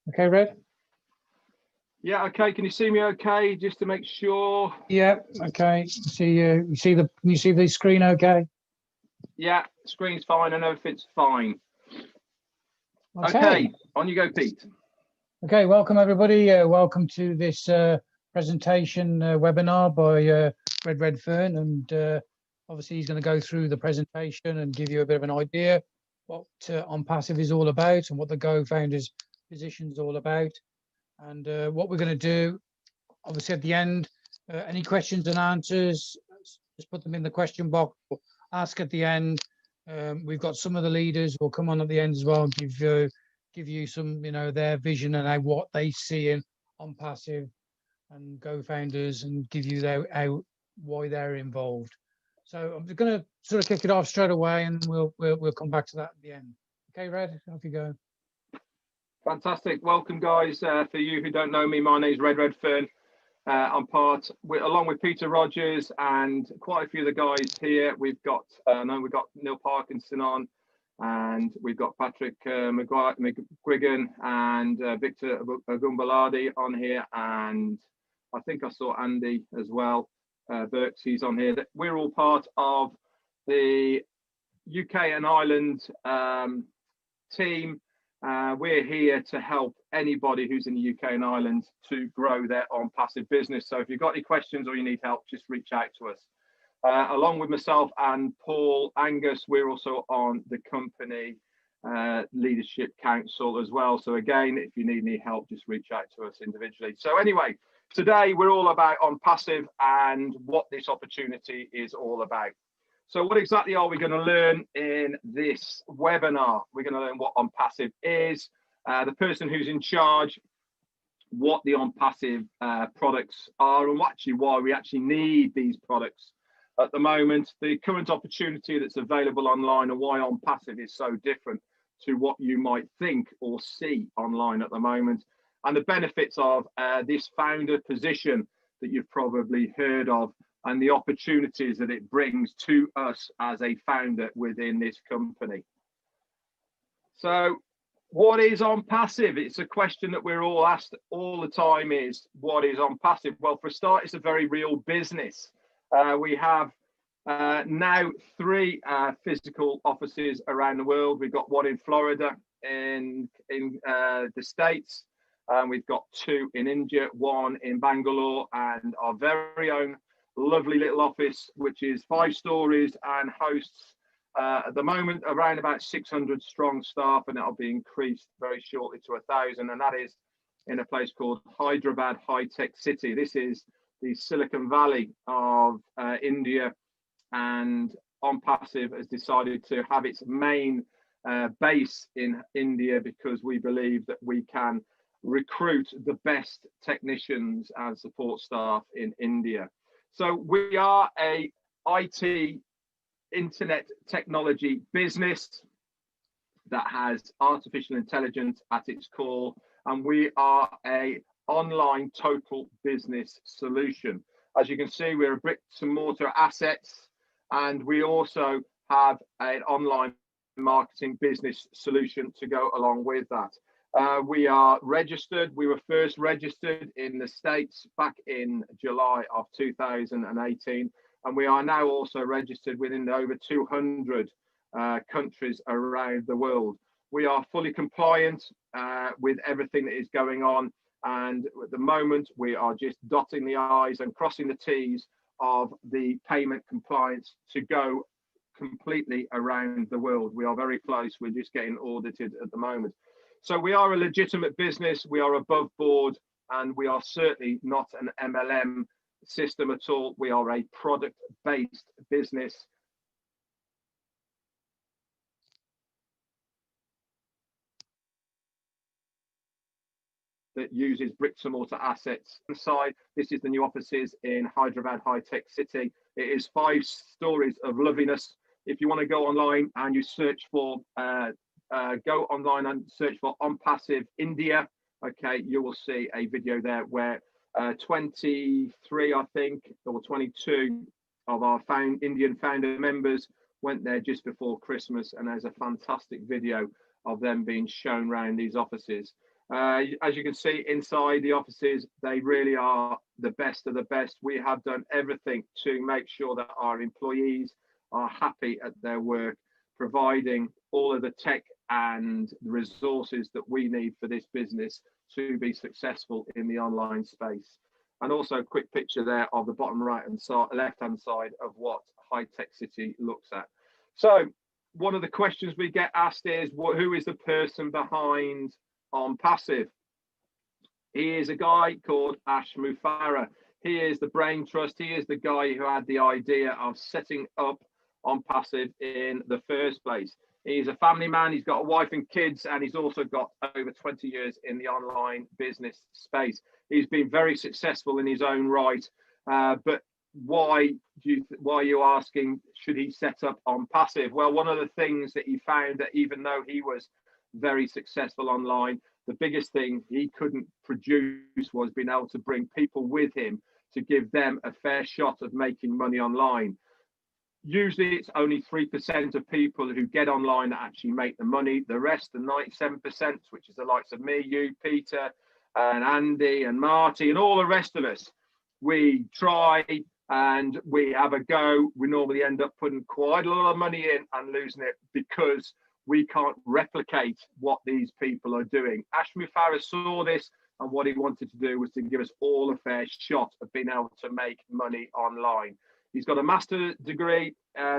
Okay, Red? Yeah, okay. Can you see me okay? Just to make sure. Yeah, okay. See you. Can you see the screen okay? Yeah, screen's fine and everything's fine. Okay, on you go, Pete. Okay, welcome everybody. Welcome to this presentation webinar by Red Redfern, and obviously he's going to go through the presentation and give you a bit of an idea what Onpassive is all about and what the Gofounders position is all about. And what we're going to do, obviously at the end, any questions and answers, just put them in the question box or ask at the end. We've got some of the leaders who will come on at the end as well and give you some, their vision and what they see in Onpassive and Gofounders, and give you why they're involved. So I'm just going to sort of kick it off straight away, and we'll come back to that at the end. Okay, Red, off you go. Fantastic. Welcome, guys. For you who don't know me, my name is Red Redfern. I'm along with Peter Rogers and quite a few of the guys here. We've got Neil Parkinson on, and we've got Patrick McGuigan and Victor Agumbaladi on here, and I think I saw Andy as well. Burks, he's on here. We're all part of the UK and Ireland team. We're here to help anybody who's in the UK and Ireland to grow their Onpassive business. So if you've got any questions or you need help, just reach out to us. Along with myself and Paul Angus, we're also on the company leadership council as well. So again, if you need any help, just reach out to us individually. So anyway, today we're all about Onpassive and what this opportunity is all about. So what exactly are we going to learn in this webinar? We're going to learn what Onpassive is, the person who's in charge, what the Onpassive products are, and why we actually need these products at the moment, the current opportunity that's available online, and why Onpassive is so different to what you might think or see online at the moment, and the benefits of this founder position that you've probably heard of, and the opportunities that it brings to us as a founder within this company. So what is Onpassive? It's a question that we're all asked all the time, is what is Onpassive? Well, for a start, it's a very real business. We have now 3 physical offices around the world. We've got one in Florida, in the States. We've got 2 in India, 1 in Bangalore, and our very own lovely little office, which is 5 stories and hosts at the moment around about 600 strong staff, and that'll be increased very shortly to 1,000, and that is in a place called Hyderabad High Tech City. This is the Silicon Valley of India, and Onpassive has decided to have its main base in India because we believe that we can recruit the best technicians and support staff in India. So we are a IT internet technology business that has artificial intelligence at its core, and we are a online total business solution. As you can see, we're a bricks and mortar assets, and we also have an online marketing business solution to go along with that. We are registered. We were first registered in the States back in July of 2018, and we are now also registered within over 200 countries around the world. We are fully compliant with everything that is going on, and at the moment we are just dotting the I's and crossing the T's of the payment compliance to go completely around the world. We are very close. We're just getting audited at the moment. So we are a legitimate business, we are above board, and we are certainly not an MLM system at all. We are a product-based business. That uses bricks and mortar assets. Inside, this is the new offices in Hyderabad High Tech City. It is 5 stories of loveliness. If you want to go online and you search for go online and search for Onpassive India, okay, you will see a video there where 23, I think, or 22 of our Indian founder members went there just before Christmas, and there's a fantastic video of them being shown around these offices. As you can see inside the offices, they really are the best of the best. We have done everything to make sure that our employees are happy at their work, providing all of the tech and the resources that we need for this business to be successful in the online space. And also a quick picture there of the bottom left hand side of what High Tech City looks at. So one of the questions we get asked is, who is the person behind Onpassive? He is a guy called Ash Mufareh. He is the brain trust. He is the guy who had the idea of setting up Onpassive in the first place. He's a family man. He's got a wife and kids, and he's also got over 20 years in the online business space. He's been very successful in his own right. But why are you asking, should he set up Onpassive? Well, one of the things that he found, that even though he was very successful online, the biggest thing he couldn't produce was being able to bring people with him to give them a fair shot of making money online. Usually it's only 3% of people who get online that actually make the money. The rest, the 97%, which is the likes of me, you, Peter, and Andy, and Marty, and all the rest of us, we try and we have a go. We normally end up putting quite a lot of money in and losing it because we can't replicate what these people are doing. Ash Mufareh saw this, and what he wanted to do was to give us all a fair shot of being able to make money online. He's got a master's degree,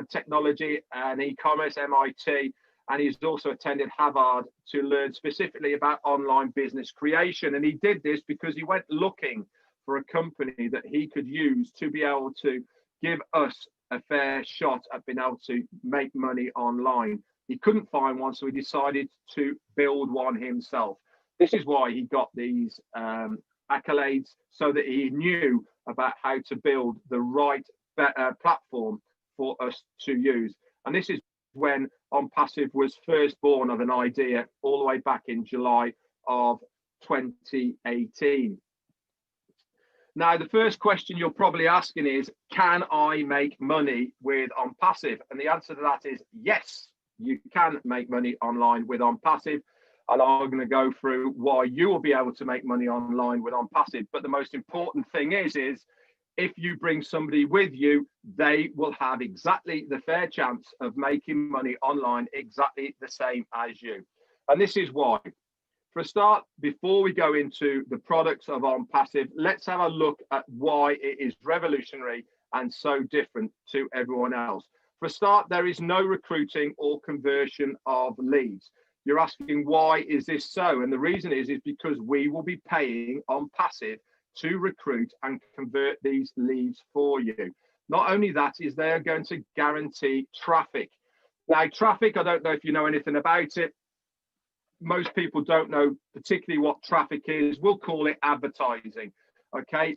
technology and e-commerce, MIT, and he's also attended Harvard to learn specifically about online business creation. And he did this because he went looking for a company that he could use to be able to give us a fair shot at being able to make money online. He couldn't find one, so he decided to build one himself. This is why he got these accolades, so that he knew about how to build the right platform for us to use. And this is when Onpassive was first born of an idea, all the way back in July of 2018. Now, the first question you're probably asking is, can I make money with Onpassive? And the answer to that is yes, you can make money online with Onpassive. And I'm going to go through why you will be able to make money online with Onpassive. But the most important thing is if you bring somebody with you, they will have exactly the fair chance of making money online exactly the same as you. And this is why. For a start, before we go into the products of Onpassive, let's have a look at why it is revolutionary and so different to everyone else. For a start, there is no recruiting or conversion of leads. You're asking, why is this so? And the reason is because we will be paying Onpassive to recruit and convert these leads for you. Not only that, is they're going to guarantee traffic. Now, traffic, I don't know if you know anything about it. Most people don't know particularly what traffic is. We'll call it advertising. Okay.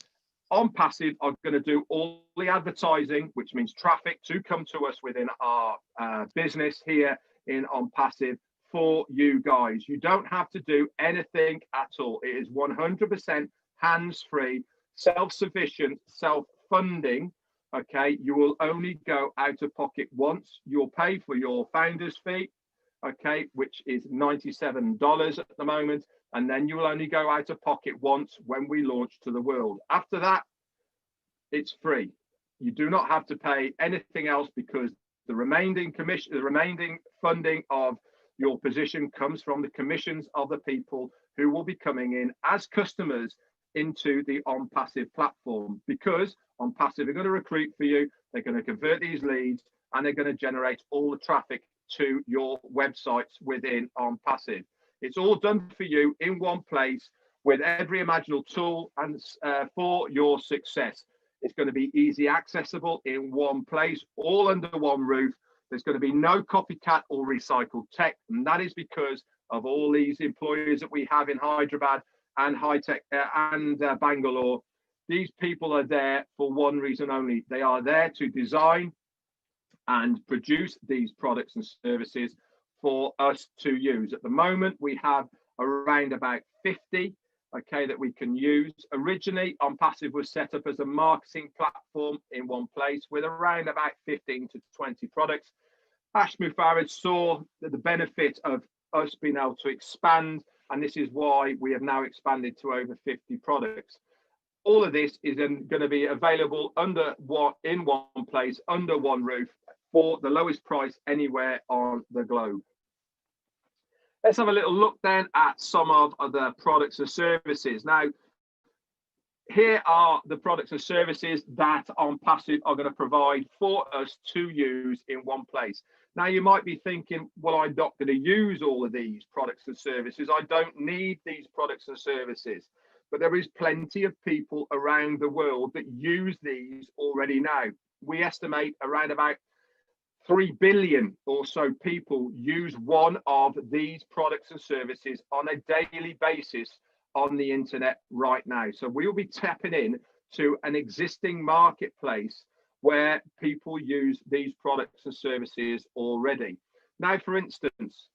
Onpassive are going to do all the advertising, which means traffic, to come to us within our business here in Onpassive for you guys. You don't have to do anything at all. It is 100% hands-free, self-sufficient, self-funding. Okay, you will only go out of pocket once. You'll pay for your founder's fee, okay, which is $97 at the moment, and then you will only go out of pocket once when we launch to the world. After that, it's free. You do not have to pay anything else, because the remaining commission, the remaining funding of your position comes from the commissions of the people who will be coming in as customers into the Onpassive platform, because Onpassive are going to recruit for you, they're going to convert these leads, and they're going to generate all the traffic to your websites within Onpassive. It's all done for you in one place with every imaginable tool and for your success. It's going to be easy accessible in one place, all under one roof. There's going to be no copycat or recycled tech, and that is because of all these employers that we have in Hyderabad and Bangalore. These people are there for one reason only. They are there to design and produce these products and services for us to use. At the moment, we have around about 50, okay, that we can use. Originally, Onpassive was set up as a marketing platform in one place with around about 15 to 20 products. Ash Mufareh saw the benefit of us being able to expand And this is why we have now expanded to over 50 products. All of this is going to be available in one place, under one roof, for the lowest price anywhere on the globe. Let's have a little look then at some of the products and services. Now, here are the products and services that Onpassive are going to provide for us to use in one place. Now, you might be thinking, well, I'm not going to use all of these products and services. I don't need these products and services. But there is plenty of people around the world that use these already now. We estimate around about 3 billion or so people use one of these products and services on a daily basis on the internet right now. So we will be tapping in to an existing marketplace where people use these products and services already. Now, for instance,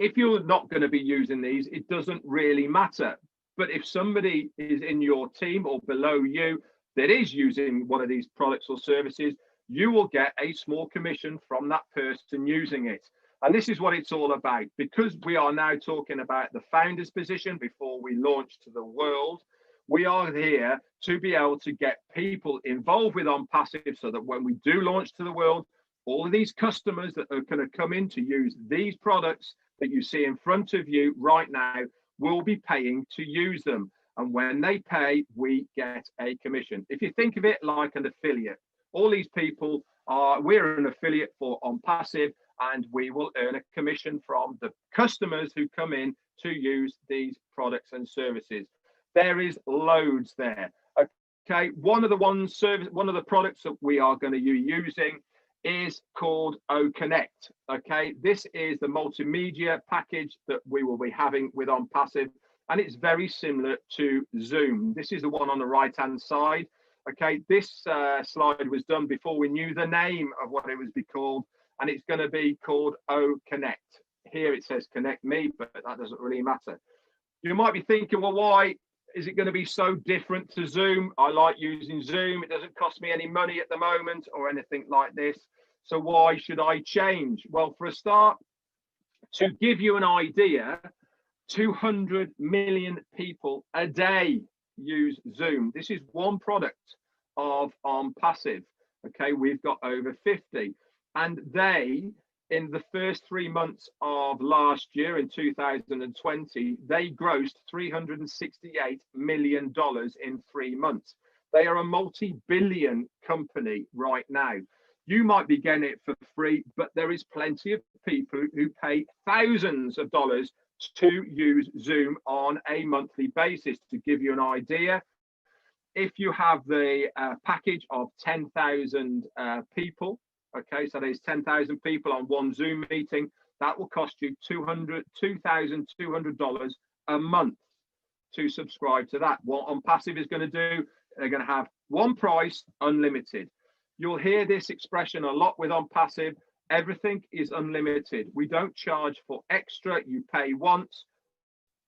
if you're not going to be using these, it doesn't really matter. But if somebody is in your team or below you that is using one of these products or services, you will get a small commission from that person using it. And this is what it's all about. Because we are now talking about the founder's position before we launch to the world, we are here to be able to get people involved with Onpassive so that when we do launch to the world, all of these customers that are going to come in to use these products that you see in front of you right now will be paying to use them. And when they pay, we get a commission. If you think of it like an affiliate, all these people we're an affiliate for Onpassive, and we will earn a commission from the customers who come in to use these products and services. There is loads there. Okay, one of the products that we are going to be using is called OConnect. Okay, this is the multimedia package that we will be having with Onpassive, and it's very similar to Zoom. This is the one on the right hand side. Okay, this slide was done before we knew the name of what it was be called, and it's going to be called OConnect. Here it says Connect Me, but that doesn't really matter. You might be thinking, well, why is it going to be so different to Zoom? I like using Zoom. It doesn't cost me any money at the moment or anything like this. So why should I change? Well, for a start, to give you an idea, 200 million people a day use Zoom. This is one product of Onpassive. Okay, we've got over 50. And they, in the first 3 months of last year, in 2020, they grossed $368 million in 3 months. They are a multi-billion company right now. You might be getting it for free, but there is plenty of people who pay thousands of dollars to use Zoom on a monthly basis. To give you an idea, if you have the package of 10,000 people, okay, so there's 10,000 people on one Zoom meeting, that will cost you $2,200 a month to subscribe to that. What Onpassive is going to do, they're going to have one price, unlimited. You'll hear this expression a lot with Onpassive. Everything is unlimited. We don't charge for extra. You pay once,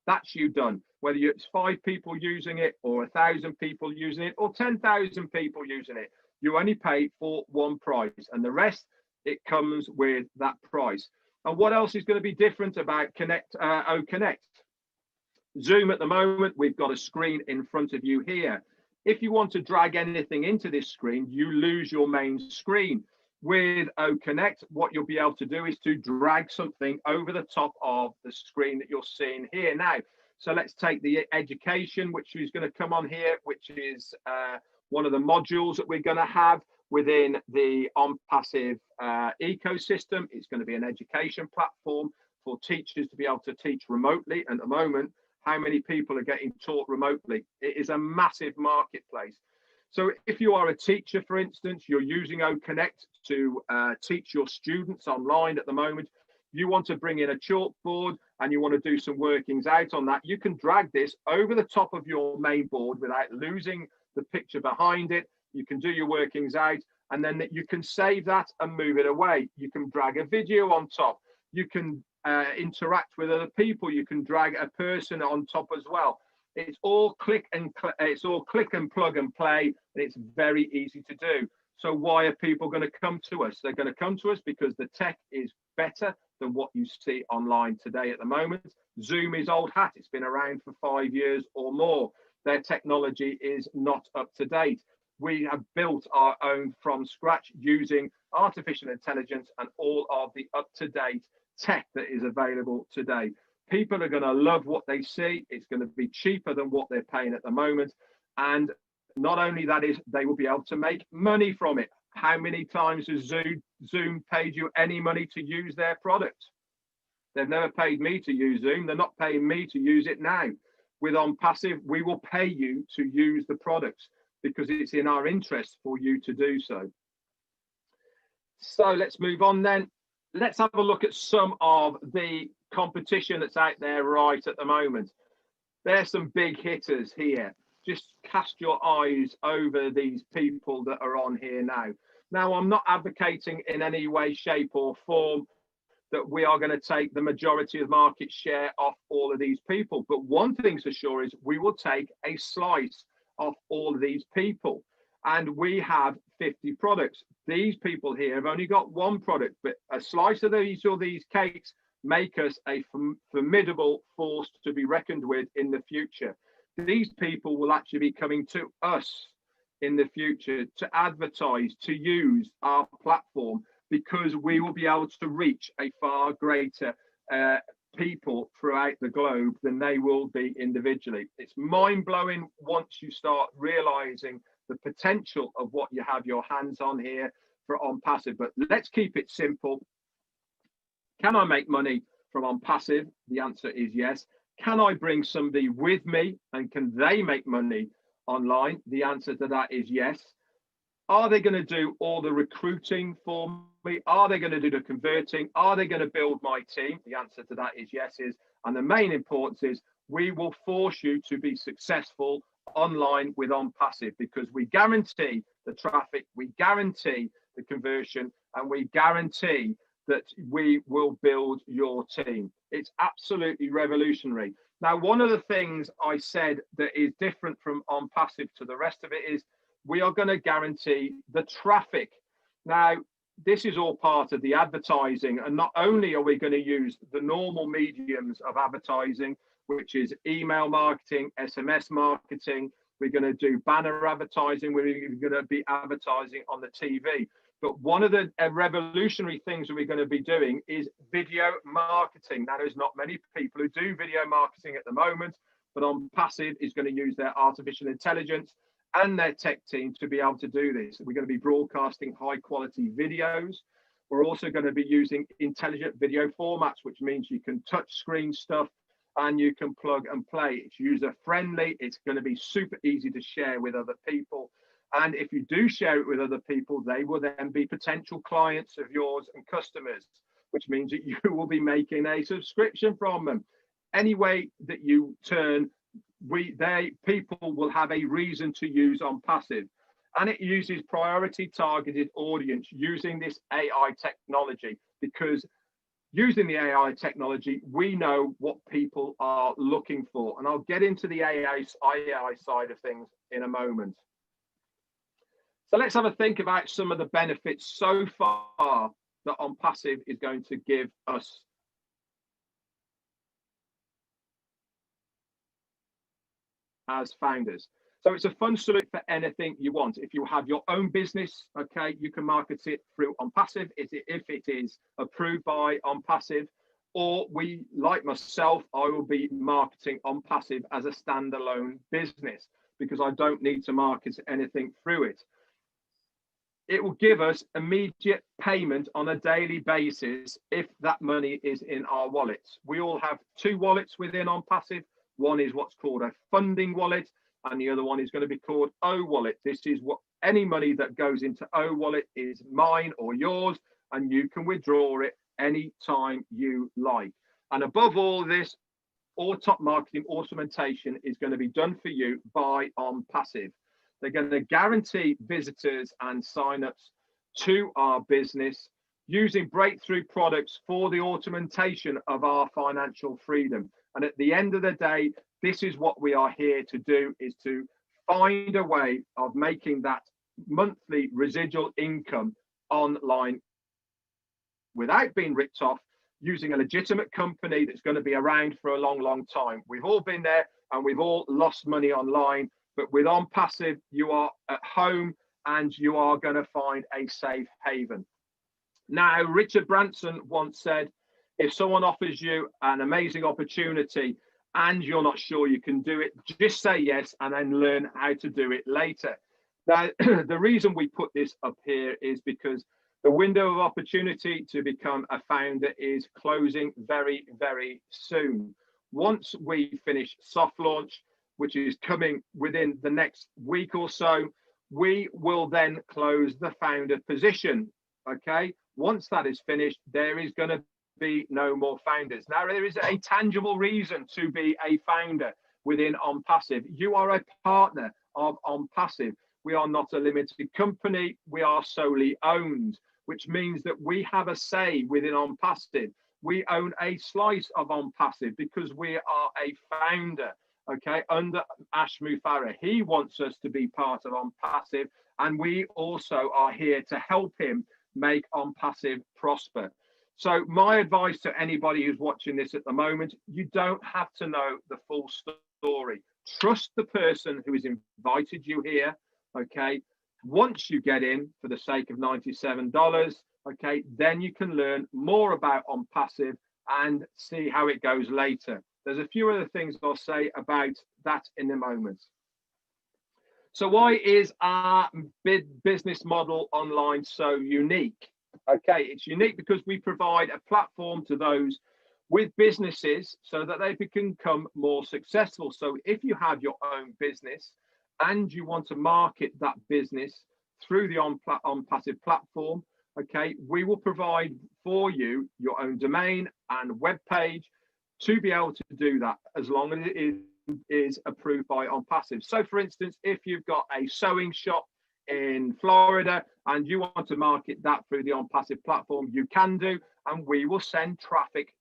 that's you done. Whether it's 5 people using it or 1,000 people using it or 10,000 people using it, you only pay for one price, and the rest, it comes with that price. And what else is going to be different about OConnect? Zoom at the moment, we've got a screen in front of you here. If you want to drag anything into this screen, you lose your main screen. With OConnect, what you'll be able to do is to drag something over the top of the screen that you're seeing here now. So let's take the education, which is going to come on here, which is one of the modules that we're going to have within the Onpassive ecosystem. It's going to be an education platform for teachers to be able to teach remotely. And at the moment, how many people are getting taught remotely? It is a massive marketplace. So if you are a teacher, for instance, you're using OConnect to teach your students online at the moment, you want to bring in a chalkboard and you want to do some workings out on that, you can drag this over the top of your main board without losing the picture behind it. You can do your workings out, and then you can save that and move it away. You can drag a video on top. You can interact with other people. You can drag a person on top as well. It's all click and plug and play, and it's very easy to do. So why are people going to come to us? They're going to come to us because the tech is better than what you see online today at the moment. Zoom is old hat. It's been around for 5 years or more. Their technology is not up to date. We have built our own from scratch using artificial intelligence and all of the up-to-date tech that is available today. People are going to love what they see. It's going to be cheaper than what they're paying at the moment. And not only that is, they will be able to make money from it. How many times has Zoom paid you any money to use their product? They've never paid me to use Zoom. They're not paying me to use it now. With Onpassive, we will pay you to use the products because it's in our interest for you to do so. So let's move on then. Let's have a look at some of the competition that's out there right at the moment. There's some big hitters here. Just cast your eyes over these people that are on here now. Now, I'm not advocating in any way, shape or form that we are going to take the majority of market share off all of these people. But one thing's for sure is we will take a slice off all of these people. And we have 50 products. These people here have only got one product, but a slice of these or these cakes make us a formidable force to be reckoned with in the future. These people will actually be coming to us in the future to advertise, to use our platform, because we will be able to reach a far greater people throughout the globe than they will be individually. It's mind-blowing once you start realizing the potential of what you have your hands on here for Onpassive. But let's keep it simple. Can I make money from Onpassive? The answer is yes. Can I bring somebody with me and can they make money online? The answer to that is yes. Are they going to do all the recruiting for me? Are they going to do the converting? Are they going to build my team? The answer to that is yes. And the main importance is we will force you to be successful online with Onpassive because we guarantee the traffic, we guarantee the conversion, and we guarantee that we will build your team. It's absolutely revolutionary. Now, one of the things I said that is different from Onpassive to the rest of it is we are going to guarantee the traffic. Now, this is all part of the advertising, and not only are we going to use the normal mediums of advertising, which is email marketing, SMS marketing, we're going to do banner advertising, we're going to be advertising on the TV. But one of the revolutionary things that we're going to be doing is video marketing. Now, there's not many people who do video marketing at the moment, but Onpassive is going to use their artificial intelligence and their tech team to be able to do this. We're going to be broadcasting high quality videos. We're also going to be using intelligent video formats, which means you can touch screen stuff and you can plug and play. It's user friendly. It's going to be super easy to share with other people. And if you do share it with other people, they will then be potential clients of yours and customers, which means that you will be making a subscription from them. Any way that you turn, people will have a reason to use Onpassive. And it uses priority targeted audience using this AI technology, because using the AI technology, we know what people are looking for. And I'll get into the AI side of things in a moment. So let's have a think about some of the benefits so far that Onpassive is going to give us. As founders. So it's a fun solution for anything you want. If you have your own business, okay, you can market it through Onpassive if it is approved by Onpassive, or we, like myself, I will be marketing Onpassive as a standalone business because I don't need to market anything through it. It will give us immediate payment on a daily basis if that money is in our wallets. We all have two wallets within Onpassive. One is what's called a funding wallet, and the other one is going to be called O Wallet. This is what any money that goes into O Wallet is mine or yours, and you can withdraw it anytime you like. And above all this, all top marketing automation is going to be done for you by Onpassive. They're going to guarantee visitors and signups to our business using breakthrough products for the automation of our financial freedom. And at the end of the day, this is what we are here to do, is to find a way of making that monthly residual income online without being ripped off, using a legitimate company that's going to be around for a long, long time. We've all been there and we've all lost money online, but with Onpassive, you are at home and you are going to find a safe haven. Now, Richard Branson once said, if someone offers you an amazing opportunity and you're not sure you can do it, just say yes and then learn how to do it later. Now, the reason we put this up here is because the window of opportunity to become a founder is closing very, very soon. Once we finish soft launch, which is coming within the next week or so, we will then close the founder position. Okay, once that is finished, there is going to be no more founders. Now, there is a tangible reason to be a founder within Onpassive. You are a partner of Onpassive. We are not a limited company. We are solely owned, which means that we have a say within Onpassive. We own a slice of Onpassive because we are a founder, okay, under Ash Mufareh. He wants us to be part of Onpassive, and we also are here to help him make Onpassive prosper. So my advice to anybody who's watching this at the moment, you don't have to know the full story. Trust the person who has invited you here, okay? Once you get in for the sake of $97, okay, then you can learn more about Onpassive and see how it goes later. There's a few other things I'll say about that in a moment. So why is our business model online so unique? Okay, it's unique because we provide a platform to those with businesses so that they can become more successful. So if you have your own business and you want to market that business through the Onpassive platform, okay, we will provide for you your own domain and web page to be able to do that as long as it is approved by Onpassive. So for instance, if you've got a sewing shop in Florida and you want to market that through the Onpassive platform, you can do, and we will send traffic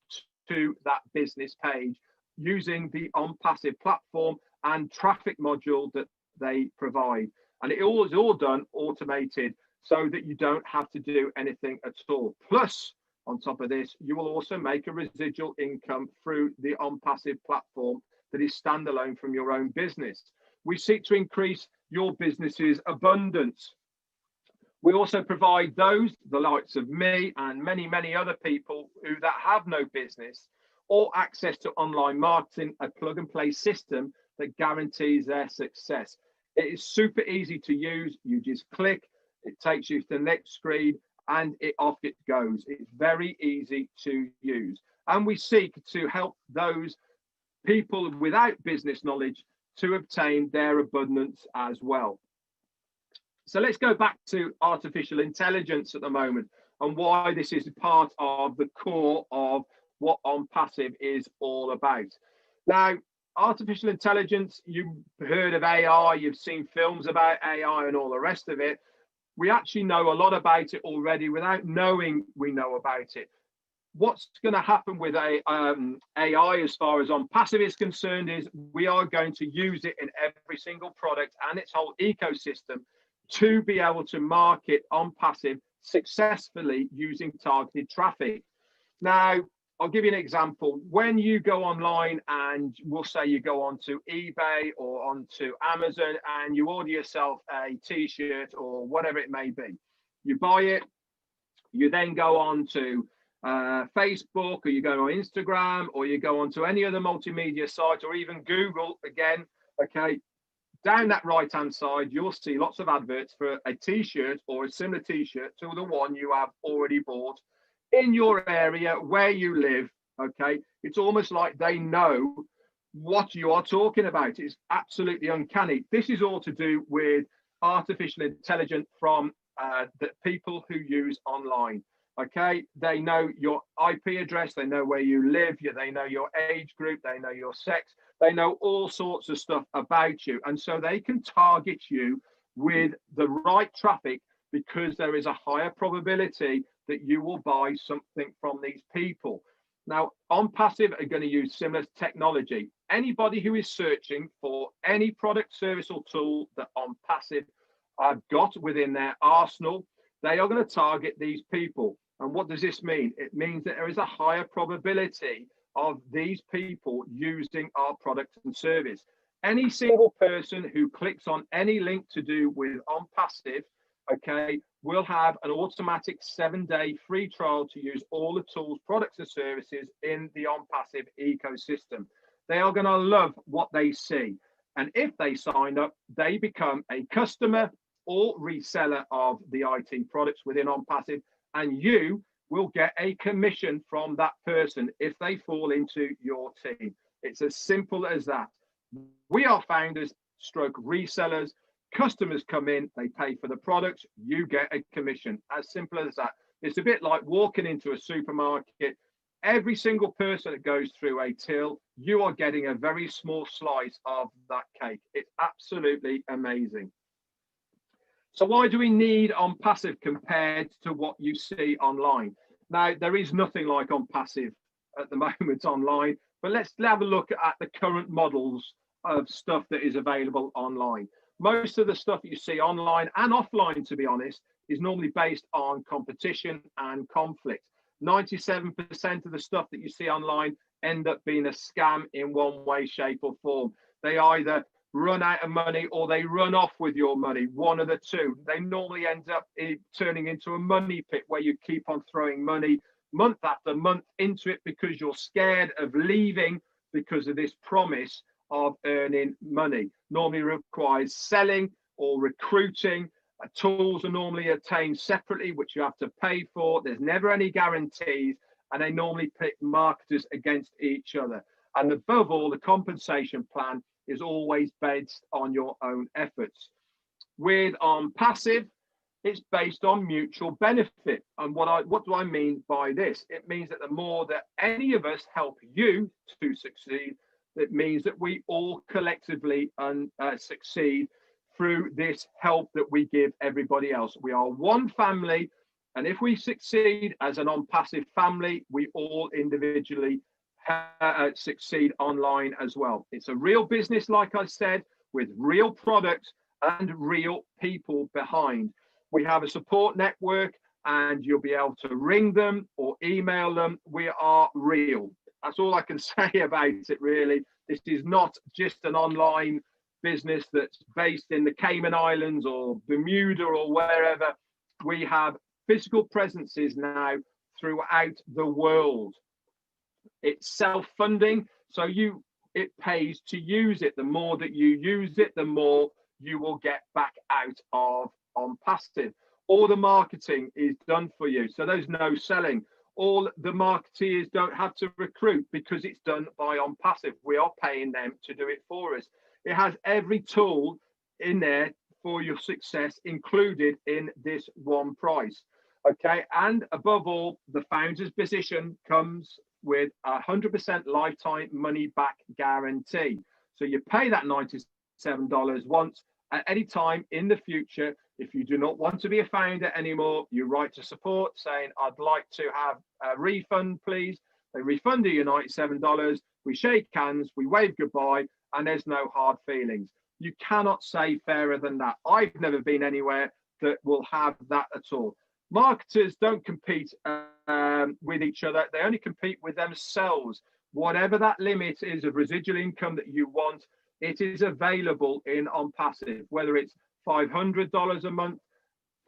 to that business page using the Onpassive platform and traffic module that they provide. And it is all done automated so that you don't have to do anything at all. Plus, on top of this, you will also make a residual income through the Onpassive platform that is standalone from your own business. We seek to increase your business's abundance. We also provide those, the likes of me and many, many other people that have no business or access to online marketing, a plug and play system that guarantees their success. It is super easy to use. You just click, it takes you to the next screen and off it goes. It's very easy to use. And we seek to help those people without business knowledge to obtain their abundance as well. So let's go back to artificial intelligence at the moment and why this is part of the core of what Onpassive is all about. Now, artificial intelligence, you've heard of AI, you've seen films about AI and all the rest of it. We actually know a lot about it already without knowing we know about it. What's going to happen with AI as far as Onpassive is concerned is we are going to use it in every single product and its whole ecosystem to be able to market Onpassive successfully using targeted traffic. Now, I'll give you an example. When you go online and we'll say you go onto eBay or onto Amazon and you order yourself a t-shirt or whatever it may be, you buy it, you then go on to Facebook, or you go on Instagram, or you go onto any other multimedia site, or even Google again, okay, down that right hand side you'll see lots of adverts for a t-shirt or a similar t-shirt to the one you have already bought in your area where you live. Okay, it's almost like they know what you are talking about. It's absolutely uncanny. This is all to do with artificial intelligence from the people who use online. Okay, they know your IP address, they know where you live, they know your age group, they know your sex, they know all sorts of stuff about you. And so they can target you with the right traffic because there is a higher probability that you will buy something from these people. Now, Onpassive are going to use similar technology. Anybody who is searching for any product, service or tool that Onpassive have got within their arsenal, they are going to target these people. And what does this mean? It means that there is a higher probability of these people using our product and service. Any single person who clicks on any link to do with Onpassive, okay, will have an automatic 7-day free trial to use all the tools, products and services in the Onpassive ecosystem. They are going to love what they see. And if they sign up, they become a customer or reseller of the IT products within Onpassive, and you will get a commission from that person if they fall into your team. It's as simple as that. We are founders stroke resellers. Customers come in, they pay for the products, you get a commission. As simple as that. It's a bit like walking into a supermarket. Every single person that goes through a till, you are getting a very small slice of that cake. It's absolutely amazing. So why do we need Onpassive compared to what you see online? Now, there is nothing like Onpassive at the moment online, but let's have a look at the current models of stuff that is available online. Most of the stuff that you see online and offline, to be honest, is normally based on competition and conflict. 97% of the stuff that you see online end up being a scam in one way, shape, or form. They either run out of money or they run off with your money, one of the two. They normally end up turning into a money pit where you keep on throwing money month after month into it because you're scared of leaving because of this promise of earning money. Normally requires selling or recruiting. Tools are normally obtained separately, which you have to pay for. There's never any guarantees, and they normally pit marketers against each other. And above all, the compensation plan is always based on your own efforts. With Onpassive, it's based on mutual benefit. And what do I mean by this? It means that the more that any of us help you to succeed, it means that we all collectively succeed through this help that we give everybody else. We are one family, and if we succeed as an Onpassive family, we all individually succeed online as well. It's a real business, like I said, with real products and real people behind. We have a support network, and you'll be able to ring them or email them. We are real. That's all I can say about it, really. This is not just an online business that's based in the Cayman Islands or Bermuda or wherever. We have physical presences now throughout the world. It's self-funding, so it pays to use it. The more that you use it, the more you will get back out of Onpassive. All the marketing is done for you, so there's no selling. All the marketeers don't have to recruit because it's done by Onpassive. We are paying them to do it for us. It has every tool in there for your success included in this one price. Okay, and above all, the founder's position comes with 100% lifetime money back guarantee. So you pay that $97 once. At any time in the future, if you do not want to be a founder anymore, you write to support saying, I'd like to have a refund, please. They refund you your $97. We shake hands, we wave goodbye, and there's no hard feelings. You cannot say fairer than that. I've never been anywhere that will have that at all. Marketers don't compete with each other. They only compete with themselves. Whatever that limit is of residual income that you want, it is available in Onpassive, whether it's $500 a month,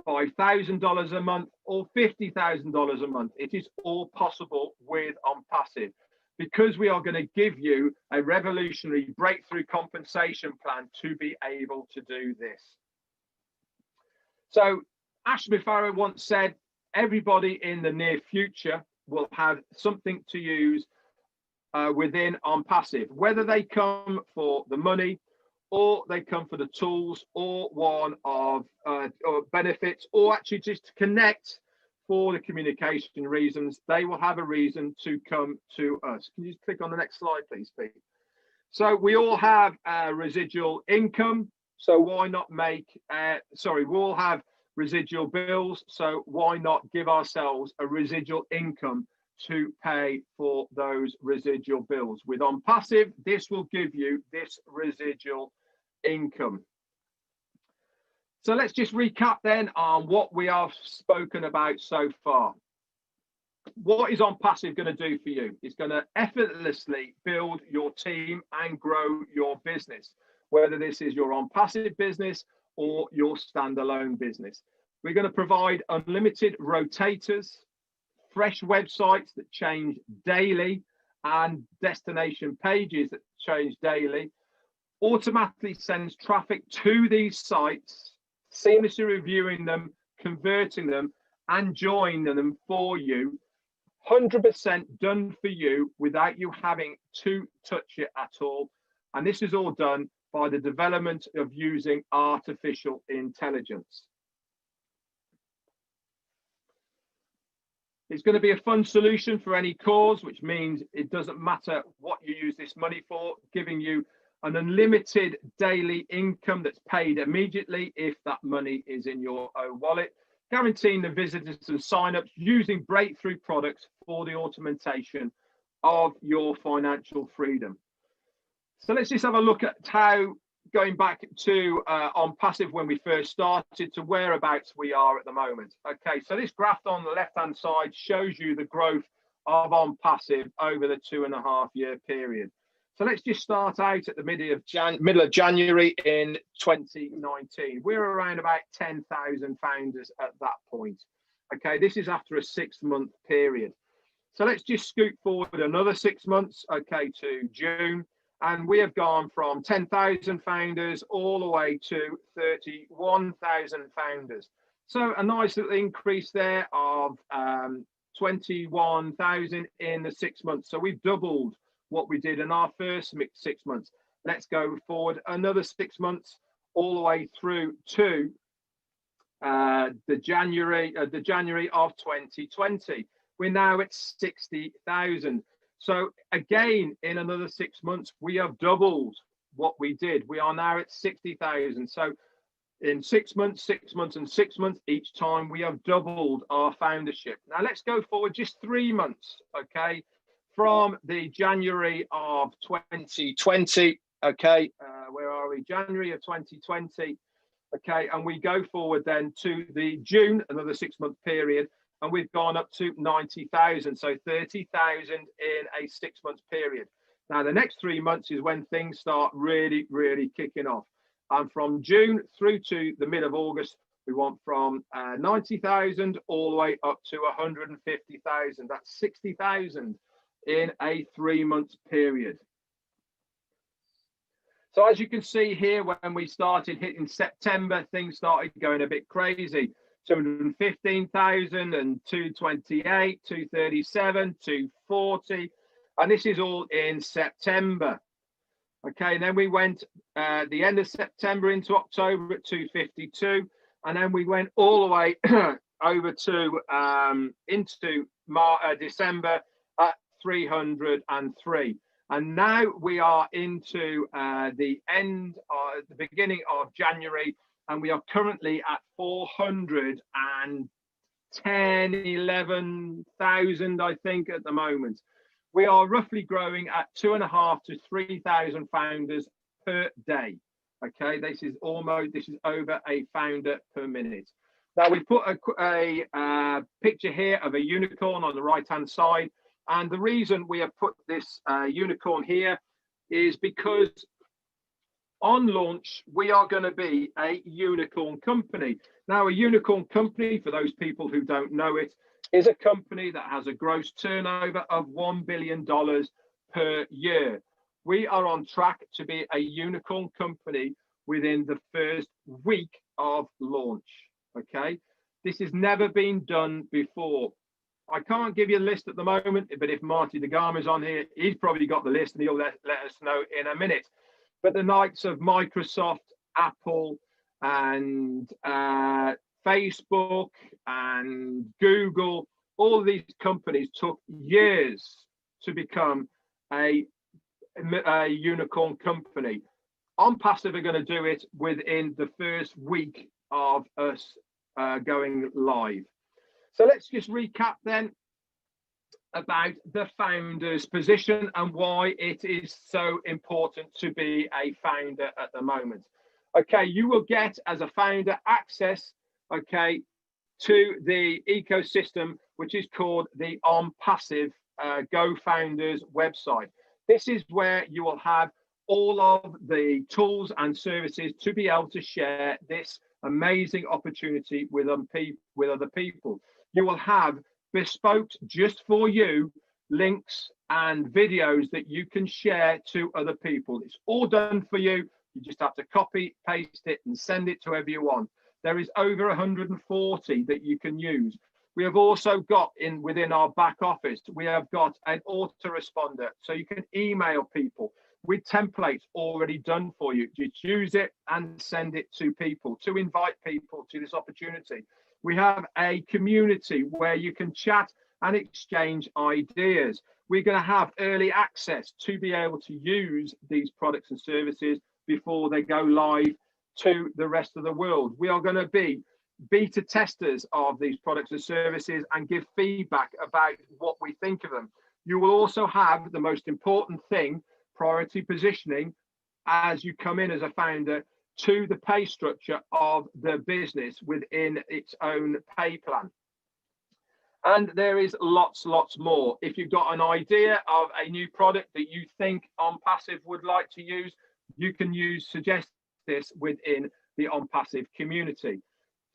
$5,000 a month, or $50,000 a month. It is all possible with Onpassive, because we are going to give you a revolutionary breakthrough compensation plan to be able to do this. So Ashby Farrow once said, everybody in the near future will have something to use within Onpassive, whether they come for the money, or they come for the tools, or one of benefits, or actually just to connect for the communication reasons. They will have a reason to come to us. Can you just click on the next slide, please, Pete? So we all have residual income. So why not make, we all have residual bills. So why not give ourselves a residual income to pay for those residual bills? With Onpassive, this will give you this residual income. So let's just recap then on what we have spoken about so far. what is Onpassive going to do for you? It's going to effortlessly build your team and grow your business, whether this is your Onpassive business or your standalone business. We're going to provide unlimited rotators, fresh websites that change daily, and destination pages that change daily. Automatically sends traffic to these sites, seamlessly reviewing them, converting them, and joining them for you. 100% done for you without you having to touch it at all. And this is all done by the development of using artificial intelligence. It's going to be a fun solution for any cause, which means it doesn't matter what you use this money for, giving you an unlimited daily income that's paid immediately if that money is in your own wallet, guaranteeing the visitors and signups using breakthrough products for the automation of your financial freedom. So let's just have a look at how, going back to Onpassive when we first started to whereabouts we are at the moment. Okay, so this graph on the left-hand side shows you the growth of Onpassive over the 2.5-year period. So let's just start out at the middle of January in 2019. We're around about 10,000 founders at that point. Okay, this is after a 6-month period. So let's just scoot forward another 6 months, okay, to June. And we have gone from 10,000 founders all the way to 31,000 founders. So a nice little increase there of 21,000 in the 6 months. So we've doubled what we did in our first 6 months. Let's go forward another 6 months all the way through to the January of 2020. We're now at 60,000. So again, in another 6 months, we have doubled what we did. We are now at 60,000. So in 6 months, 6 months, and 6 months, each time we have doubled our foundership. Now let's go forward just 3 months, okay? From the January of 2020, okay, where are we? January of 2020, okay, and we go forward then to the June, another 6-month period, and we've gone up to 90,000, so 30,000 in a 6-month period. Now, the next 3 months is when things start really, really kicking off. And from June through to the mid of August, we went from 90,000 all the way up to 150,000. That's 60,000 in a 3-month period. So as you can see here, when we started hitting September, things started going a bit crazy. 215,000 and 228, 237, 240, and this is all in September. Okay, and then we went the end of September into October at 252, and then we went all the way over to into December at 303. And now we are into the beginning of January, and we are currently at 410, 11,000, I think, at the moment. We are roughly growing at 2,500 to 3,000 founders per day. Okay, this is over a founder per minute. Now we put a picture here of a unicorn on the right-hand side, and the reason we have put this unicorn here is because on launch, we are going to be a unicorn company. Now, a unicorn company, for those people who don't know it, is a company that has a gross turnover of $1 billion per year. We are on track to be a unicorn company within the first week of launch. Okay, this has never been done before. I can't give you a list at the moment, but if Marty DeGarma's on here, he's probably got the list and he'll let us know in a minute. But the likes of Microsoft, Apple, and Facebook and Google, all of these companies took years to become a unicorn company. Onpassive are going to do it within the first week of us going live. So let's just recap then about the founder's position and why it is so important to be a founder at the moment. Okay, you will get as a founder access, okay, to the ecosystem, which is called the Onpassive Gofounders website. This is where you will have all of the tools and services to be able to share this amazing opportunity with other people. You will have bespoke just for you links and videos that you can share to other people. It's all done for you. You just have to copy, paste it, and send it to whoever you want. There is over 140 that you can use. We have also got within our back office, we have got an autoresponder, so you can email people with templates already done for you. Just use it and send it to people to invite people to this opportunity. We have a community where you can chat and exchange ideas. We're going to have early access to be able to use these products and services before they go live to the rest of the world. We are going to be beta testers of these products and services and give feedback about what we think of them. You will also have the most important thing, priority positioning, as you come in as a founder to the pay structure of the business within its own pay plan. And there is lots more. If you've got an idea of a new product that you think Onpassive would like to use, you can suggest this within the Onpassive community.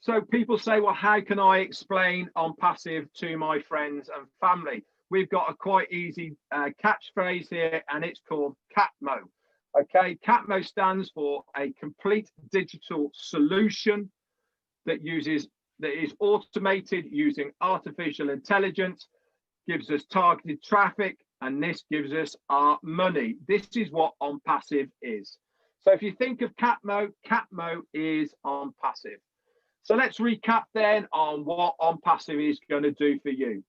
So people say, well, how can I explain Onpassive to my friends and family? We've got a quite easy catchphrase here, and it's called CATMO. Okay, CATMO stands for a complete digital solution that is automated using artificial intelligence, gives us targeted traffic, and this gives us our money. This is what Onpassive is. So if you think of CATMO, CATMO is Onpassive. So let's recap then on what Onpassive is going to do for you.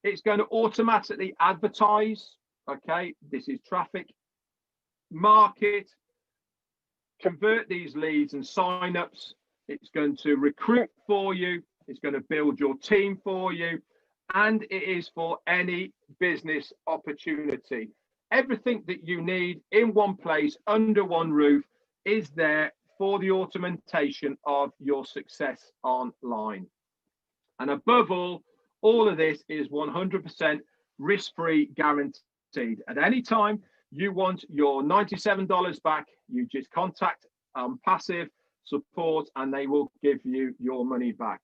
It's going to automatically advertise. Okay, this is traffic, market, convert these leads and signups. It's going to recruit for you. It's going to build your team for you. And it is for any business opportunity. Everything that you need in one place, under one roof, is there for the automation of your success online. And above all of this is 100% risk-free guaranteed. At any time you want your $97 back, you just contact Passive support and they will give you your money back.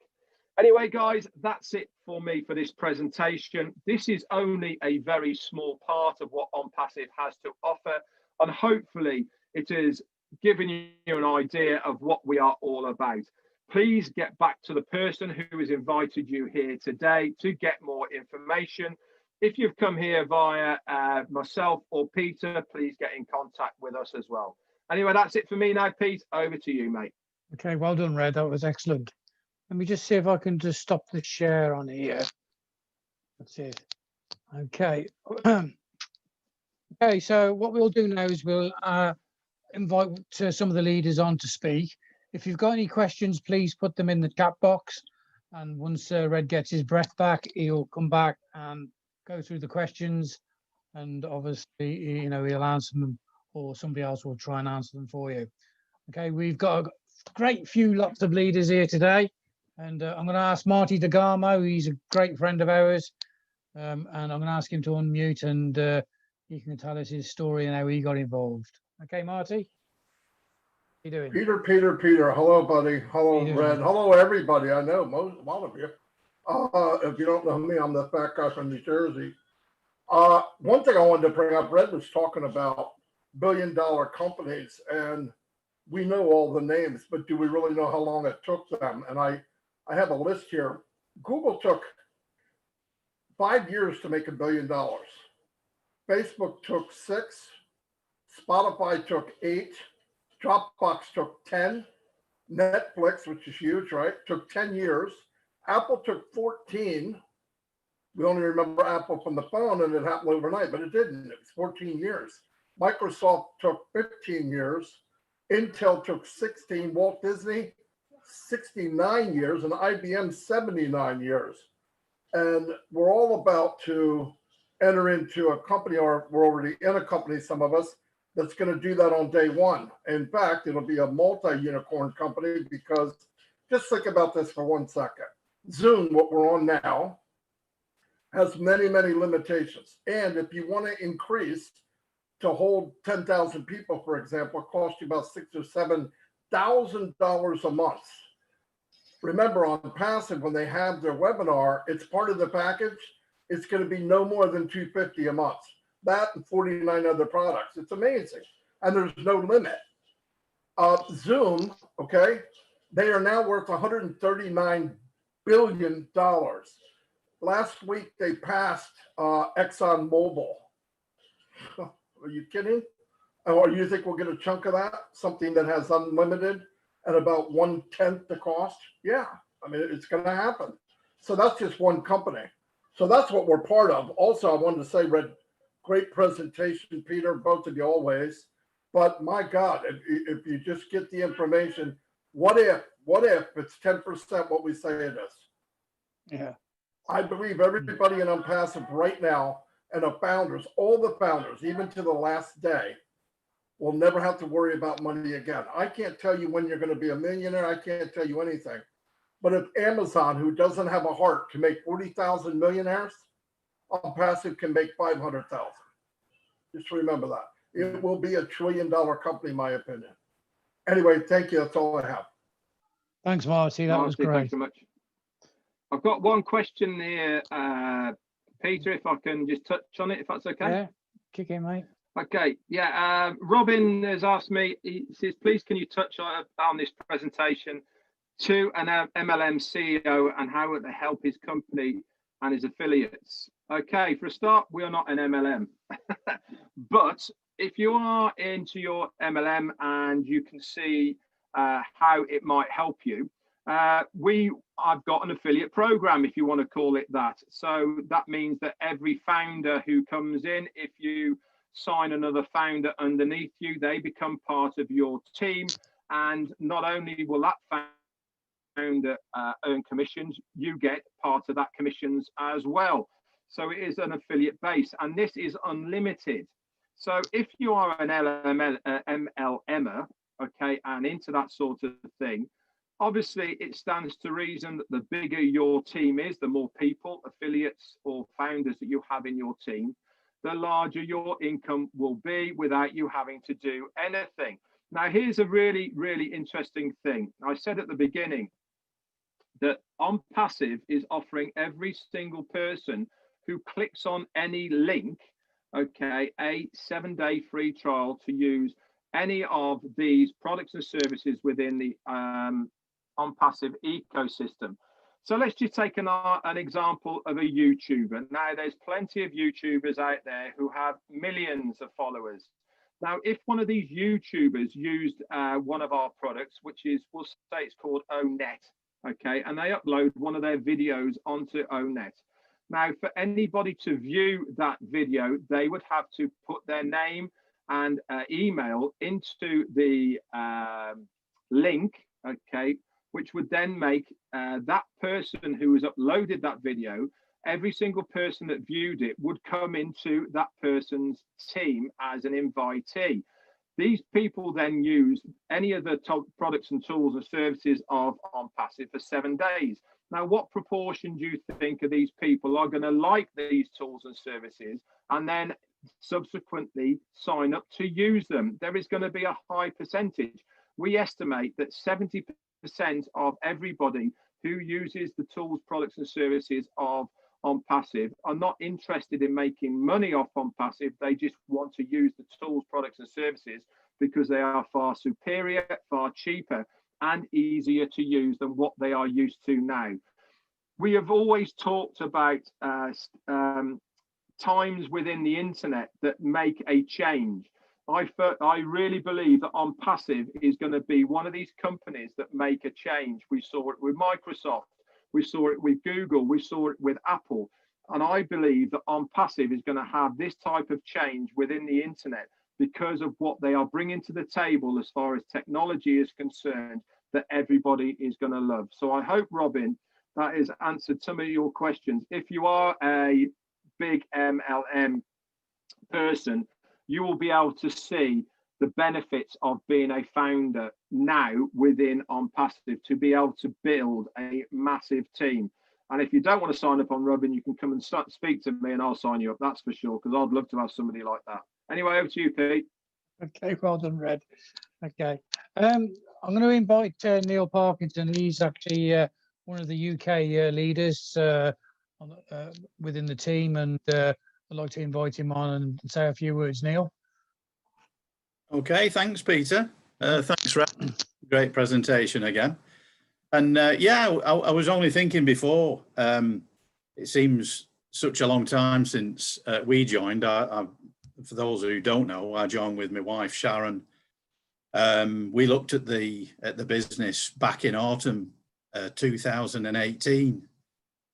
Anyway, guys, that's it for me for this presentation. This is only a very small part of what Onpassive has to offer, and hopefully it is giving you an idea of what we are all about. Please get back to the person who has invited you here today to get more information. If you've come here via myself or Peter, please get in contact with us as well. Anyway, that's it for me now, Pete. Over to you, mate. Okay, well done, Red. That was excellent. Let me just see if I can just stop the share on here. That's it. Okay. Okay, so what we'll do now is we'll invite some of the leaders on to speak. If you've got any questions, please put them in the chat box. And once Red gets his breath back, he'll come back and go through the questions. And obviously, you know, he'll answer them, or somebody else will try and answer them for you. Okay, we've got a great lots of leaders here today. And I'm going to ask Marty DeGarmo, he's a great friend of ours. And I'm going to ask him to unmute and he can tell us his story and how he got involved. Okay, Marty? How you doing? Peter. Hello, buddy. Hello, Red. Hello, everybody. I know a lot of you. If you don't know me, I'm the fat guy from New Jersey. One thing I wanted to bring up, Red was talking about billion-dollar companies, and we know all the names, but do we really know how long it took them? And I have a list here. Google took 5 years to make $1 billion. Facebook took 6. Spotify took 8. Dropbox took 10. Netflix, which is huge, right, took 10 years. Apple took 14. We only remember Apple from the phone, and it happened overnight, but it didn't. It was 14 years. Microsoft took 15 years. Intel took 16. Walt Disney, 69 years, and IBM, 79 years. And we're all about to enter into a company, or we're already in a company, some of us, that's going to do that on day one. In fact, it'll be a multi-unicorn company because Just think about this for 1 second. Zoom, what we're on now, has many, many limitations. And if you want to increase to hold 10,000 people, for example, it costs you about $6,000 or $7,000 a month. Remember, on Passive, when they have their webinar, it's part of the package. It's going to be no more than $250 a month. That and 49 other products. It's amazing. And there's no limit. Zoom, okay, they are now worth $139 billion. Last week, they passed ExxonMobil. Are you kidding? Or you think we'll get a chunk of that? Something that has unlimited at about 1/10 the cost? Yeah, I mean, it's going to happen. So that's just one company. So that's what we're part of. Also, I wanted to say, Red, great presentation, Peter, both of you always. But my God, if you just get the information, what if it's 10% what we say it is? Yeah. I believe everybody in Onpassive right now and the founders, all the founders, even to the last day, will never have to worry about money again. I can't tell you when you're going to be a millionaire. I can't tell you anything. But if Amazon, who doesn't have a heart, can make 40,000 millionaires, Onpassive can make 500,000. Just remember that. It will be $1 trillion company, in my opinion. Anyway, thank you. That's all I have. Thanks, Marcy. That was great. Thanks so much. I've got one question here, Peter, if I can just touch on it, if that's okay. Yeah, kick in, mate. Okay, yeah. Robin has asked me, he says, please can you touch on this presentation to an MLM CEO and how it will help his company and his affiliates. Okay, for a start, we are not an MLM. But if you are into your MLM and you can see how it might help you, I've got an affiliate program, if you want to call it that. So that means that every founder who comes in, if you sign another founder underneath you, they become part of your team. And not only will that founder earn commissions, you get part of that commissions as well. So it is an affiliate base, and this is unlimited. So if you are an MLMer, okay, and into that sort of thing, obviously it stands to reason that the bigger your team is, the more people, affiliates or founders that you have in your team, the larger your income will be without you having to do anything. Now, here's a really, really interesting thing. I said at the beginning that Onpassive is offering every single person who clicks on any link, okay, a 7-day free trial to use any of these products and services within the Onpassive ecosystem. So let's just take an example of a YouTuber. Now, there's plenty of YouTubers out there who have millions of followers. Now, if one of these YouTubers used one of our products, which is, we'll say it's called ONet, okay, and they upload one of their videos onto ONet. Now, for anybody to view that video, they would have to put their name and email into the link, okay, which would then make that person who has uploaded that video, every single person that viewed it would come into that person's team as an invitee. These people then use any of the products and tools and services of Onpassive for 7 days. Now, what proportion do you think of these people are going to like these tools and services and then subsequently sign up to use them? There is going to be a high percentage. We estimate that 70% of everybody who uses the tools, products and services of Onpassive are not interested in making money off Onpassive. They just want to use the tools, products and services because they are far superior, far cheaper and easier to use than what they are used to now. We have always talked about times within the internet that make a change. I really believe that Onpassive is going to be one of these companies that make a change. We saw it with Microsoft, we saw it with Google, we saw it with Apple. And I believe that Onpassive is going to have this type of change within the internet because of what they are bringing to the table as far as technology is concerned that everybody is going to love. So I hope, Robin, that has answered some of your questions. If you are a big MLM person, you will be able to see the benefits of being a founder now within Onpassive to be able to build a massive team. And if you don't want to sign up on Robin, you can come and speak to me and I'll sign you up, that's for sure, because I'd love to have somebody like that. Anyway, over to you, Pete. Okay, well done, Red. Okay, I'm going to invite Neil Parkinson. He's actually one of the UK leaders within the team, and I'd like to invite him on and say a few words. Neil. Okay, thanks, Peter. Thanks, Red. Great presentation again. And yeah, I was only thinking before, it seems such a long time since we joined. For those who don't know, I joined with my wife, Sharon. We looked at the business back in autumn 2018,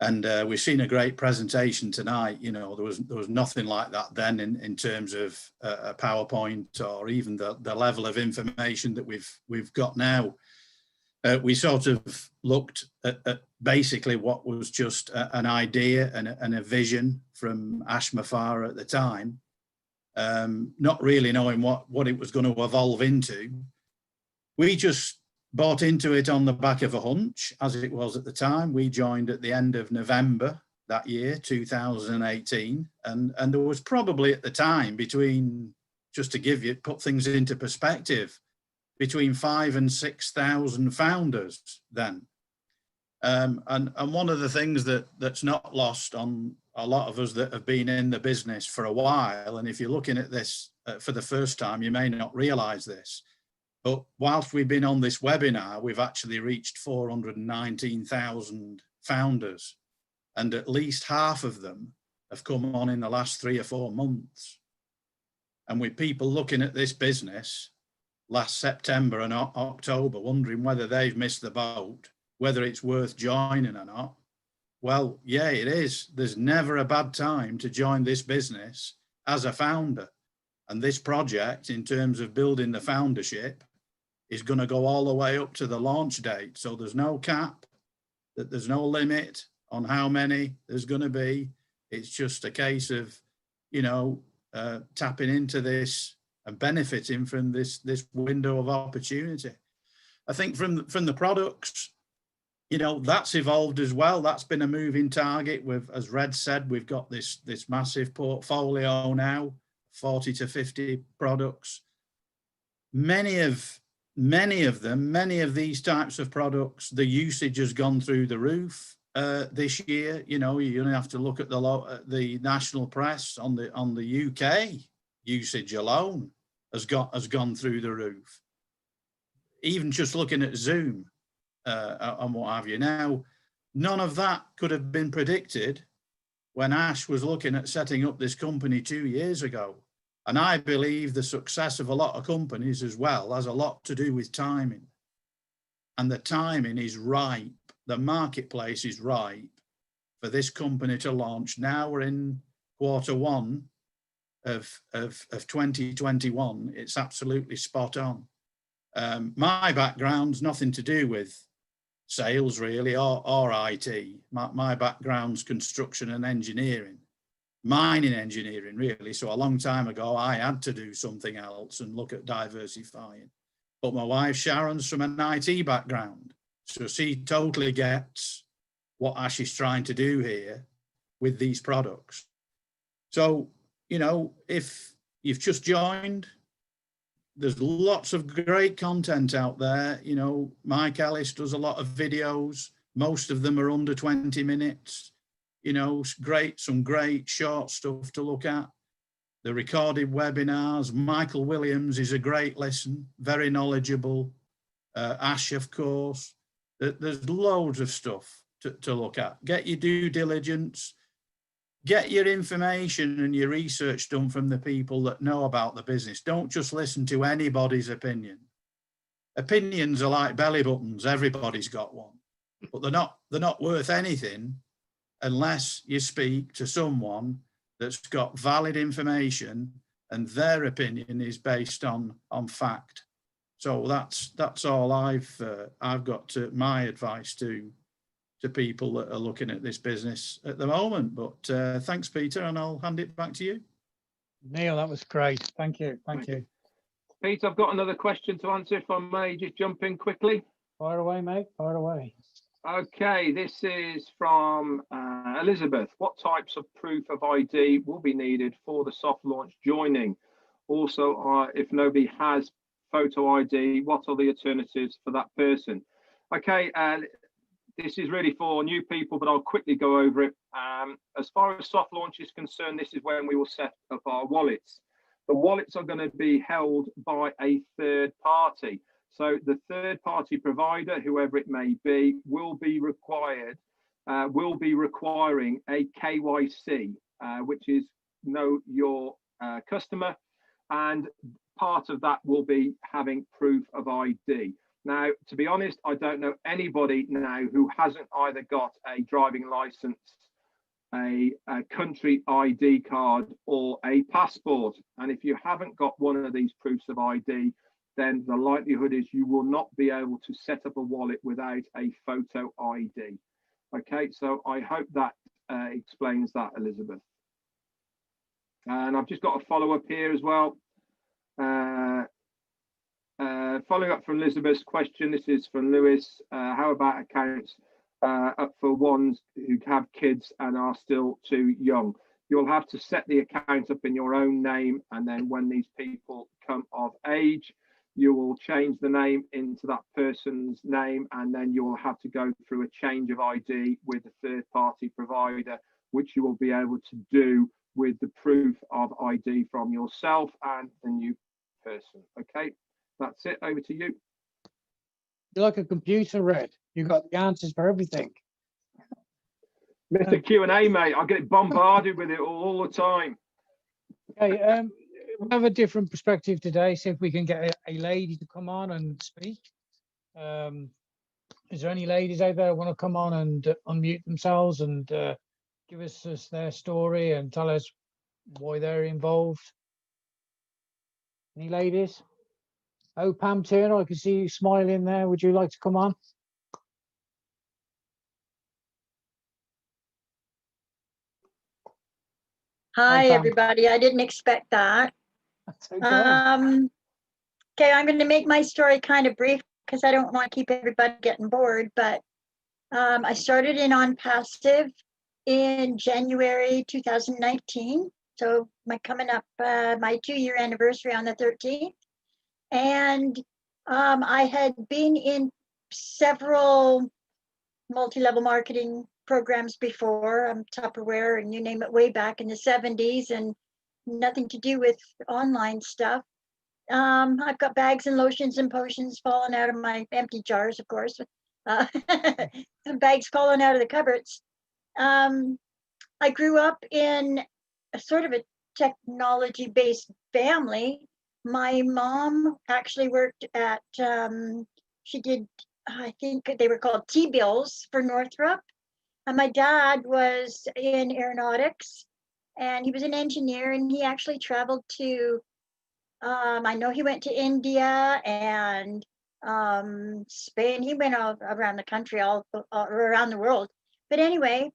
and we've seen a great presentation tonight. You know, there was nothing like that then in terms of a PowerPoint or even the level of information that we've got now. We sort of looked at basically what was just an idea and a vision from Ash Mafar at the time, not really knowing what it was going to evolve into. We just bought into it on the back of a hunch, as it was at the time. We joined at the end of November that year, 2018, and there was probably at the time between, just to put things into perspective, between 5,000 and 6,000 founders then. And one of the things that's not lost on a lot of us that have been in the business for a while, and if you're looking at this for the first time, you may not realize this, but whilst we've been on this webinar, we've actually reached 419,000 founders, and at least half of them have come on in the last 3 or 4 months. And with people looking at this business last September and October, wondering whether they've missed the boat, whether it's worth joining or not. Well, yeah, it is. There's never a bad time to join this business as a founder. And this project, in terms of building the foundership, is going to go all the way up to the launch date. So there's no cap, there's no limit on how many there's going to be. It's just a case of, you know, tapping into this and benefiting from this window of opportunity. I think from the products, you know, that's evolved as well. That's been a moving target. As Red said, we've got this massive portfolio now, 40 to 50 products. Many of these types of products, the usage has gone through the roof this year. You know, you only have to look at the national press on the UK. Usage alone has gone through the roof. Even just looking at Zoom and what have you. Now, none of that could have been predicted when Ash was looking at setting up this company 2 years ago. And I believe the success of a lot of companies as well has a lot to do with timing. And the timing is ripe. The marketplace is ripe for this company to launch. Now we're in Q1 of 2021. It's absolutely spot on. My background's nothing to do with sales really or IT. My background's construction and engineering. Mining engineering, really. So a long time ago, I had to do something else and look at diversifying. But my wife, Sharon's from an IT background. So she totally gets what Ash is trying to do here with these products. So, you know, if you've just joined, there's lots of great content out there. You know, Mike Ellis does a lot of videos. Most of them are under 20 minutes. You know, some great short stuff to look at. The recorded webinars. Michael Williams is a great listen, very knowledgeable. Ash, of course. There's loads of stuff to look at. Get your due diligence. Get your information and your research done from the people that know about the business. Don't just listen to anybody's opinion. Opinions are like belly buttons. Everybody's got one, but they're not worth anything unless you speak to someone that's got valid information and their opinion is based on fact. So that's all I've got to my advice to people that are looking at this business at the moment. But thanks, Peter, and I'll hand it back to you. Neil, that was great. Thank you. Thank you. Pete, I've got another question to answer, if I may just jump in quickly. Fire away, mate. Fire away. Okay, this is from Elizabeth. What types of proof of ID will be needed for the soft launch joining? Also, if nobody has photo ID, what are the alternatives for that person? Okay, this is really for new people, but I'll quickly go over it. As far as soft launch is concerned, this is when we will set up our wallets. The wallets are going to be held by a third party. So the third party provider, whoever it may be, will be requiring a KYC, which is know your customer. And part of that will be having proof of ID. Now, to be honest, I don't know anybody now who hasn't either got a driving license, a country ID card, or a passport. And if you haven't got one of these proofs of ID, then the likelihood is you will not be able to set up a wallet without a photo ID. Okay, so I hope that explains that, Elizabeth. And I've just got a follow-up here as well. Following up from Elizabeth's question, this is from Lewis. How about accounts up for ones who have kids and are still too young? You'll have to set the account up in your own name, and then when these people come of age, you will change the name into that person's name, and then you will have to go through a change of ID with the third-party provider, which you will be able to do with the proof of ID from yourself and the new person. Okay, that's it. Over to you. You're like a computer, Red. You got the answers for everything. Mr. Q&A, mate. I get bombarded with it all the time. Okay, we'll have a different perspective today. See if we can get a lady to come on and speak. Is there any ladies out there who want to come on and unmute themselves and give us their story and tell us why they're involved? Any ladies? Oh, Pam Turner, I can see you smiling there. Would you like to come on? Hi, Pam. everybody. I didn't expect that. That's okay. Okay, I'm going to make my story kind of brief because I don't want to keep everybody getting bored, but I started in Onpassive in January 2019. So coming up my 2-year anniversary on the 13th. And I had been in several multi-level marketing programs before, Tupperware and you name it, way back in the 70s, and nothing to do with online stuff. I've got bags and lotions and potions falling out of my empty jars, of course. Bags falling out of the cupboards. I grew up in a sort of a technology-based family. My mom actually worked at, she did, I think they were called T-bills for Northrop. And my dad was in aeronautics, and he was an engineer, and he actually traveled to, I know he went to India and Spain. He went all around the country, all around the world. But anyway,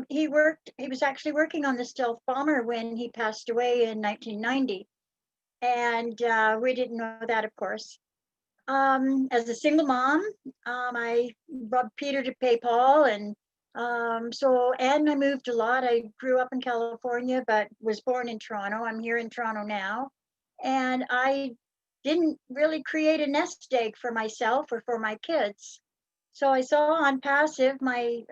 he was actually working on the stealth bomber when he passed away in 1990. And we didn't know that, of course. As a single mom, I robbed Peter to pay Paul, and I moved a lot. I grew up in California, but was born in Toronto. I'm here in Toronto now, and I didn't really create a nest egg for myself or for my kids. So I saw Onpassive, my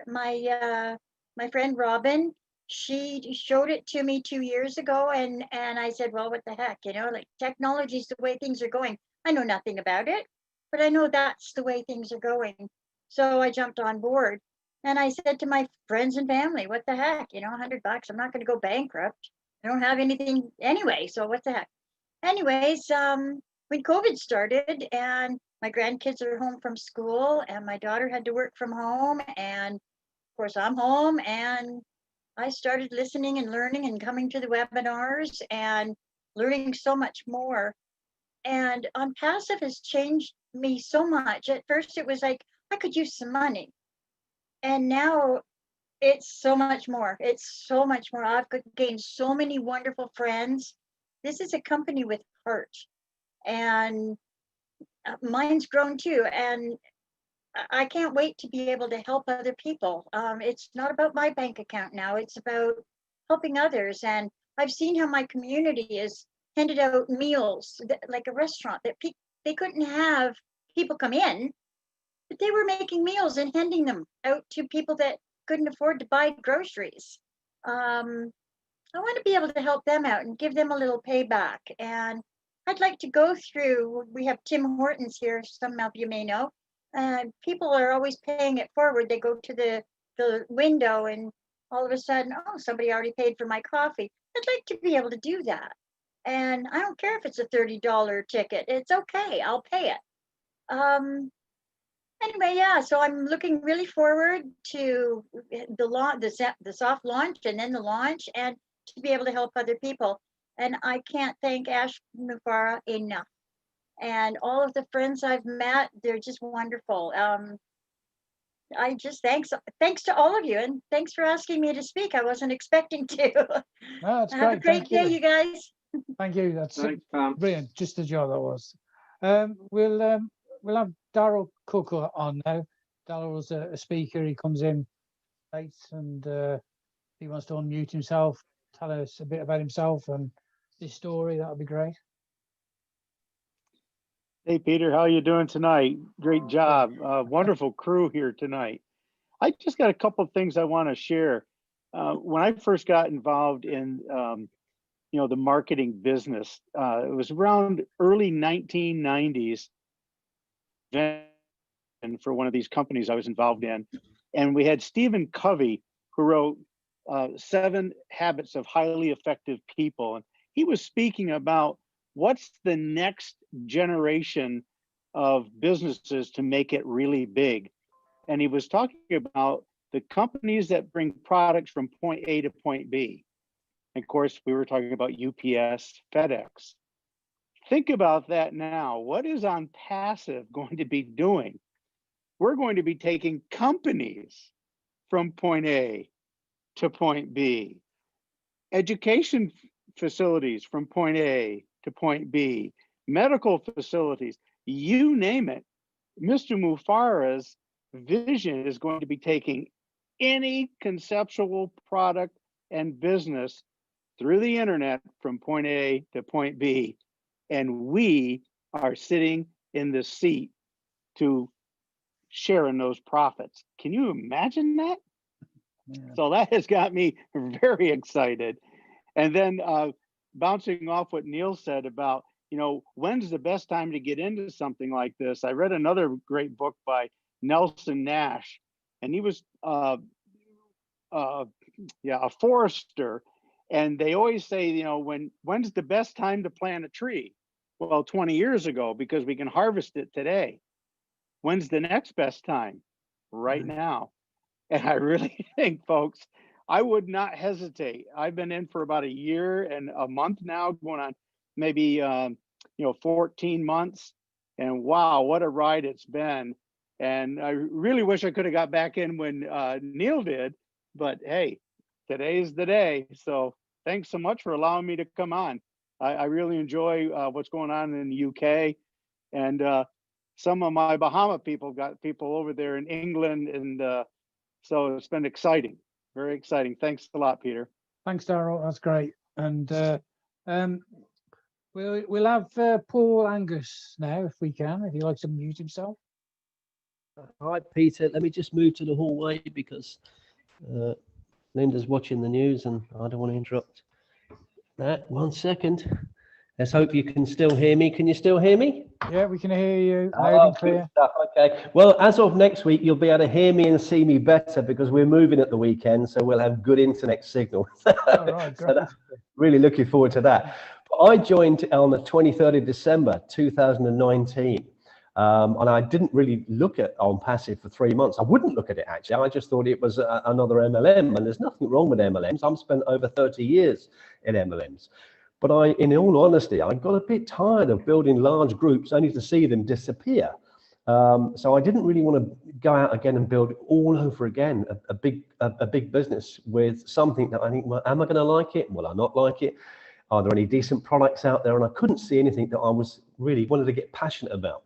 friend Robin, she showed it to me 2 years ago, and I said, well, what the heck, like technology is the way things are going. I know nothing about it, but I know that's the way things are going. So I jumped on board, and I said to my friends and family, what the heck, $100, I'm not going to go bankrupt. I don't have anything anyway, so what the heck. Anyways, when COVID started and my grandkids are home from school and my daughter had to work from home, and of course I'm home, and I started listening and learning and coming to the webinars and learning so much more. And Onpassive has changed me so much. At first it was like, I could use some money. And now it's so much more. It's so much more. I've gained so many wonderful friends. This is a company with heart. and mine's grown too. And I can't wait to be able to help other people. It's not about my bank account now, it's about helping others. And I've seen how my community is handed out meals, like a restaurant, that they couldn't have people come in, but they were making meals and handing them out to people that couldn't afford to buy groceries. I want to be able to help them out and give them a little payback. And I'd like to go through, we have Tim Hortons here, some of you may know. People are always paying it forward. They go to the window and all of a sudden, oh, somebody already paid for my coffee. I'd like to be able to do that. And I don't care if it's a $30 ticket. It's okay, I'll pay it. Anyway, yeah, so I'm looking really forward to the soft launch and then the launch, and to be able to help other people. And I can't thank Ash Mufara enough. And all of the friends I've met, they're just wonderful. I just thanks to all of you, and thanks for asking me to speak. I wasn't expecting to. No, that's Have a great day, you guys. Thank you. That's Thanks, Pam. brilliant. Just a job that was. We'll have Daryl Cook on now. Daryl's a speaker. He comes in late, and he wants to unmute himself, tell us a bit about himself and his story. That would be great. Hey, Peter, how you doing tonight? Great job. Wonderful crew here tonight. I just got a couple of things I want to share. When I first got involved in, the marketing business, it was around early 1990s. And for one of these companies I was involved in, and we had Stephen Covey, who wrote 7 Habits of Highly Effective People, and he was speaking about what's the next generation of businesses to make it really big. And he was talking about the companies that bring products from point A to point B. And of course, we were talking about UPS, FedEx. Think about that now. What is Onpassive going to be doing? We're going to be taking companies from point A to point B, education facilities from point A to point B, medical facilities, you name it. Mr. Mufara's vision is going to be taking any conceptual product and business through the internet from point A to point B. And we are sitting in the seat to share in those profits. Can you imagine that? Yeah. So that has got me very excited. And then bouncing off what Neil said about, when's the best time to get into something like this? I read another great book by Nelson Nash, and he was a forester. And they always say, when's the best time to plant a tree? Well, 20 years ago, because we can harvest it today. When's the next best time? Right now. And I really think, folks, I would not hesitate. I've been in for about a year and a month now, going on maybe 14 months. And wow, what a ride it's been. And I really wish I could have got back in when Neil did, but hey, today's the day. So thanks so much for allowing me to come on. I really enjoy what's going on in the UK. And some of my Bahama people got people over there in England. And so it's been exciting, very exciting. Thanks a lot, Peter. Thanks, Daryl. That's great. And we'll have Paul Angus now, if we can, if he likes to mute himself. Hi, Peter. Let me just move to the hallway because Linda's watching the news and I don't want to interrupt that. 1 second. Let's hope you can still hear me. Can you still hear me? Yeah, we can hear you loud and clear. Okay. Well, as of next week, you'll be able to hear me and see me better because we're moving at the weekend, so we'll have good internet signal. All right, so really looking forward to that. I joined on the 23rd of December, 2019. And I didn't really look at Onpassive for 3 months. I wouldn't look at it, actually. I just thought it was another MLM, and there's nothing wrong with MLMs. I've spent over 30 years in MLMs. But in all honesty, I got a bit tired of building large groups only to see them disappear. So I didn't really want to go out again and build all over again a big business with something that I think, well, am I going to like it? Will I not like it? Are there any decent products out there? And I couldn't see anything that I was really wanted to get passionate about.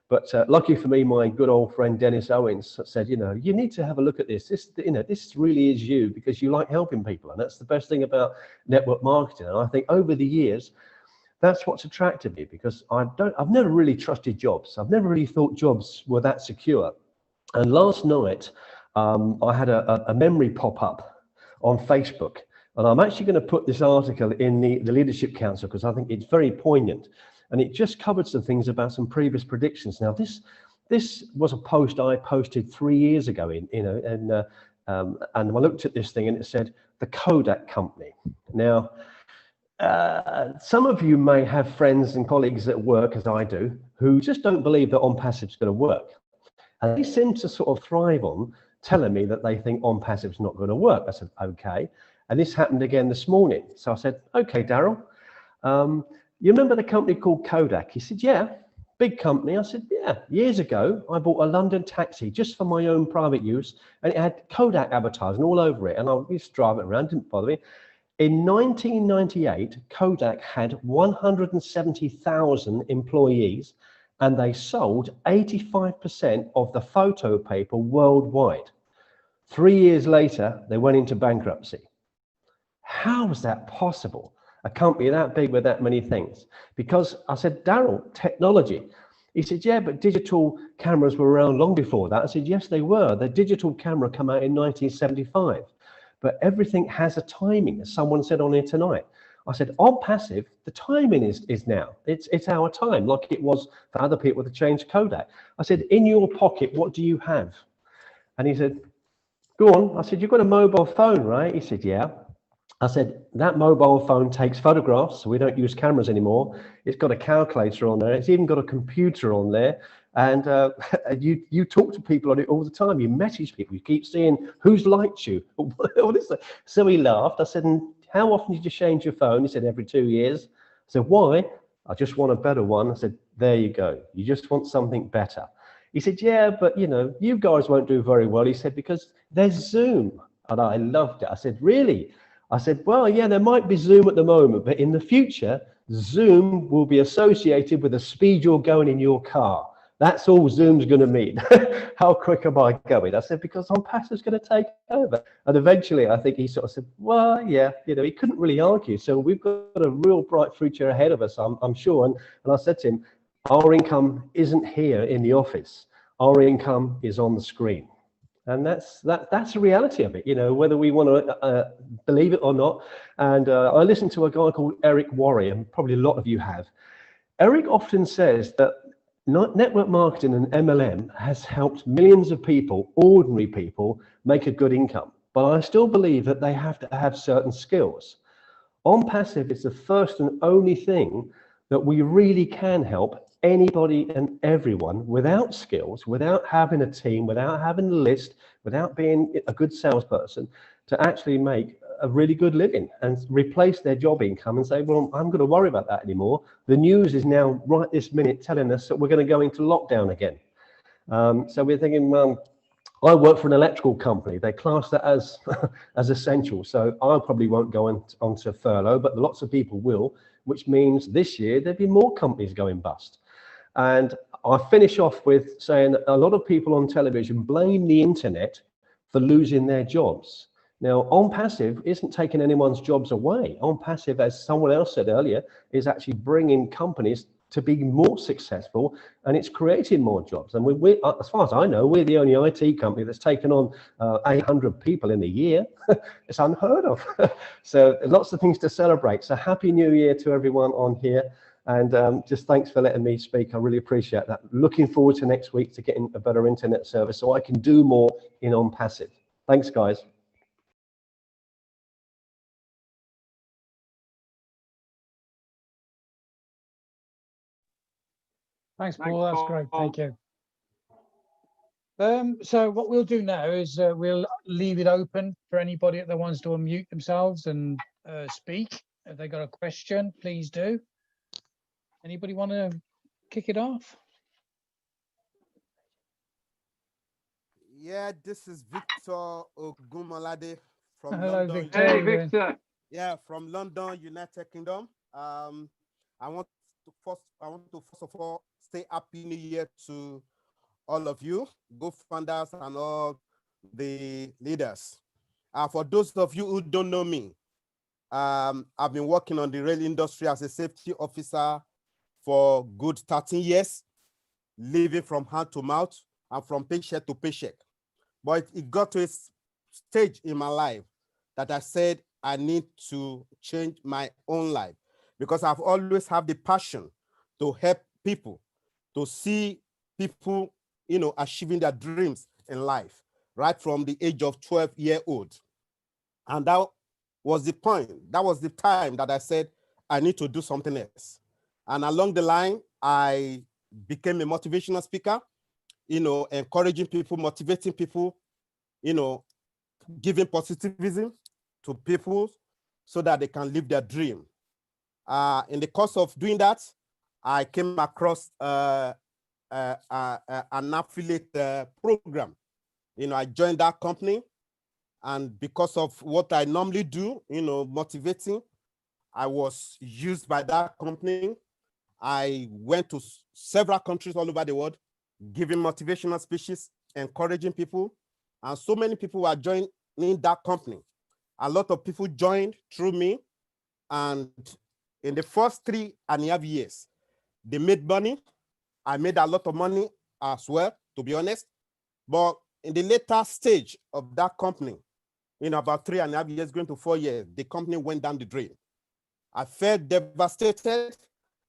But lucky for me, my good old friend Dennis Owens said, you know, you need to have a look at this. This really is you, because you like helping people. And that's the best thing about network marketing. And I think over the years, that's what's attracted me, because I've never really trusted jobs. I've never really thought jobs were that secure. And last night, I had a memory pop up on Facebook. And I'm actually going to put this article in the Leadership Council, because I think it's very poignant. And it just covered some things about some previous predictions. Now, this was a post I posted 3 years ago, and I looked at this thing and it said the Kodak company. Now, some of you may have friends and colleagues at work, as I do, who just don't believe that Onpassive is going to work. And they seem to sort of thrive on telling me that they think Onpassive is not going to work. I said, okay. And this happened again this morning. So I said, okay, Daryl, you remember the company called Kodak? He said, yeah, big company. I said, yeah, years ago, I bought a London taxi just for my own private use, and it had Kodak advertising all over it. And I used to drive it around, didn't bother me. In 1998, Kodak had 170,000 employees, and they sold 85% of the photo paper worldwide. 3 years later, they went into bankruptcy. How was that possible? A company that big with that many things? Because I said, Daryl, technology. He said, yeah, but digital cameras were around long before that. I said, yes, they were. The digital camera came out in 1975. But everything has a timing, as someone said on here tonight. I said, Onpassive, the timing is now. It's our time, like it was for other people to change Kodak. I said, in your pocket, what do you have? And he said, go on. I said, you've got a mobile phone, right? He said, yeah. I said, that mobile phone takes photographs, so we don't use cameras anymore. It's got a calculator on there. It's even got a computer on there. And you talk to people on it all the time. You message people. You keep seeing who's liked you. What is that? So he laughed. I said, and how often did you change your phone? He said, every 2 years. I said, why? I just want a better one. I said, there you go. You just want something better. He said, yeah, but you know, you guys won't do very well. He said, because there's Zoom. And I loved it. I said, really? I said, well, yeah, there might be Zoom at the moment, but in the future, Zoom will be associated with the speed you're going in your car. That's all Zoom's going to mean. How quick am I going? I said, because Onpassive's going to take over. And eventually, I think he sort of said, well, yeah, you know, he couldn't really argue. So we've got a real bright future ahead of us, I'm sure. And I said to him, our income isn't here in the office. Our income is on the screen. And that's the reality of it, you know, whether we want to believe it or not. And I listened to a guy called Eric Worre, and probably a lot of you have. Eric often says that network marketing and MLM has helped millions of people, ordinary people, make a good income. But I still believe that they have to have certain skills. Onpassive is the first and only thing that we really can help anybody and everyone without skills, without having a team, without having a list, without being a good salesperson, to actually make a really good living and replace their job income and say, well, I'm going to worry about that anymore. The news is now right this minute telling us that we're going to go into lockdown again. So we're thinking, well, I work for an electrical company. They class that as essential. So I probably won't go onto furlough, but lots of people will, which means this year there'll be more companies going bust. And I finish off with saying that a lot of people on television blame the internet for losing their jobs. Now, Onpassive isn't taking anyone's jobs away. Onpassive, as someone else said earlier, is actually bringing companies to be more successful, and it's creating more jobs. And we as far as I know, we're the only IT company that's taken on 800 people in a year. It's unheard of. So lots of things to celebrate. So happy New Year to everyone on here. And just thanks for letting me speak. I really appreciate that. Looking forward to next week to getting a better internet service so I can do more in Onpassive. Thanks, guys. Thanks, Paul. That's great. Thank you. So what we'll do now is we'll leave it open for anybody that wants to unmute themselves and speak. If they got a question, please do. Anybody want to kick it off? Yeah, this is Victor Ogumalade from Hello, London. Victor. Hey, Victor. Yeah, from London, United Kingdom. I want to first of all say Happy New Year to all of you, Gofounders and all the leaders. For those of you who don't know me, I've been working on the rail industry as a safety officer for good 13 years, living from hand to mouth and from paycheck to paycheck. But it got to a stage in my life that I said I need to change my own life, because I've always had the passion to help people, to see people, achieving their dreams in life, right from the age of 12-year-old. And that was the point. That was the time that I said I need to do something else. And along the line, I became a motivational speaker, encouraging people, motivating people, giving positivism to people so that they can live their dream. In the course of doing that, I came across an affiliate program. I joined that company, and because of what I normally do, motivating, I was used by that company. I went to several countries all over the world, giving motivational speeches, encouraging people, and so many people were joining that company. A lot of people joined through me, and in the first 3.5 years, they made money. I made a lot of money as well, to be honest. But in the later stage of that company, about 3.5 years, going to 4 years, the company went down the drain. I felt devastated,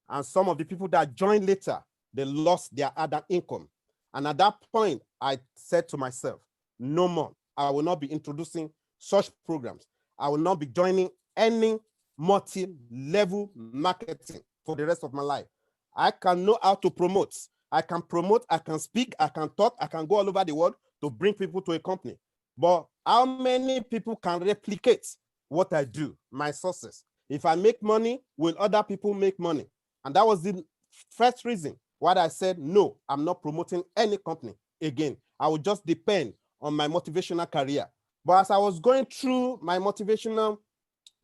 and some of the people that joined later, they lost their other income. And at that point, I said to myself, no more. I will not be introducing such programs. I will not be joining any multi-level marketing for the rest of my life. I can know how to promote. I can speak, I can talk, I can go all over the world to bring people to a company. But how many people can replicate what I do, my sources? If I make money, will other people make money? And that was the first reason why I said, no, I'm not promoting any company again. I will just depend on my motivational career. But as I was going through my motivational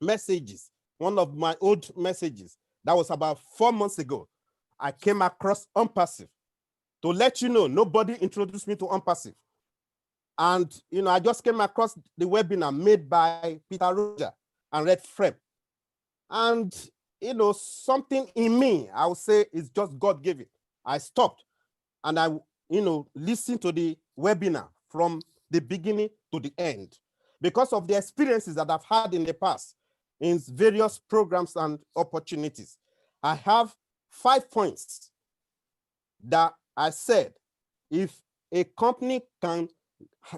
messages, one of my old messages, that was about 4 months ago, I came across Onpassive. To let you know, nobody introduced me to Onpassive. And, I just came across the webinar made by Peter Roger and Red Frem. And, something in me, I would say, is just God-given. I stopped and I, listened to the webinar from the beginning to the end, because of the experiences that I've had in the past in various programs and opportunities. I have 5 points that I said, if a company can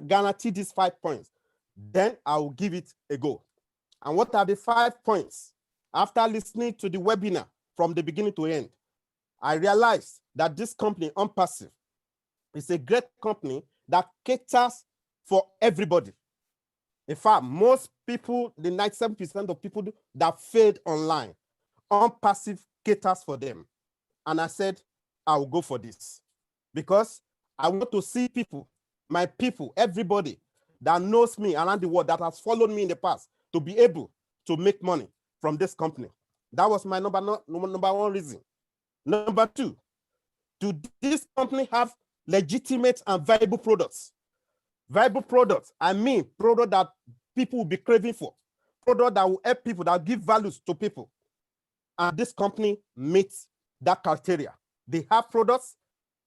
guarantee these 5 points, then I will give it a go. And what are the 5 points? After listening to the webinar from the beginning to end, I realized that this company, Onpassive, is a great company that caters for everybody. In fact, most people, the 97% of people that failed online, Onpassive caters for them. And I said, I will go for this, because I want to see people, my people, everybody that knows me around the world, that has followed me in the past, to be able to make money from this company. That was my number 1 reason. Number 2, do this company have legitimate and viable products? Viable products, I mean product that people will be craving for, product that will help people, that will give values to people. And this company meets that criteria. They have products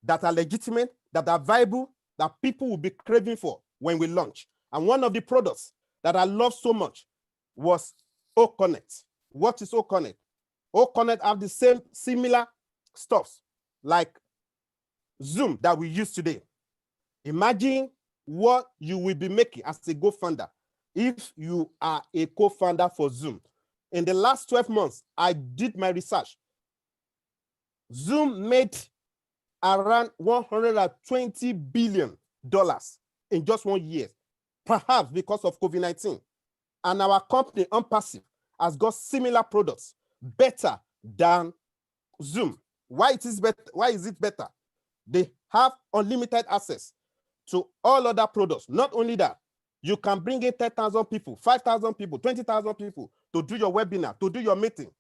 that are legitimate, that are viable, that people will be craving for when we launch. And one of the products that I love so much was O-Connect. What is O-Connect? O-Connect have the same similar stuffs like Zoom that we use today. Imagine what you will be making as a co-founder if you are a co-founder for Zoom. In the last 12 months, I did my research. Zoom made around $120 billion in just 1 year, perhaps because of COVID-19. And our company, Onpassive, has got similar products, better than Zoom. Why is it better? They have unlimited access to all other products. Not only that, you can bring in 10,000 people, 5,000 people, 20,000 people to do your webinar, to do your meeting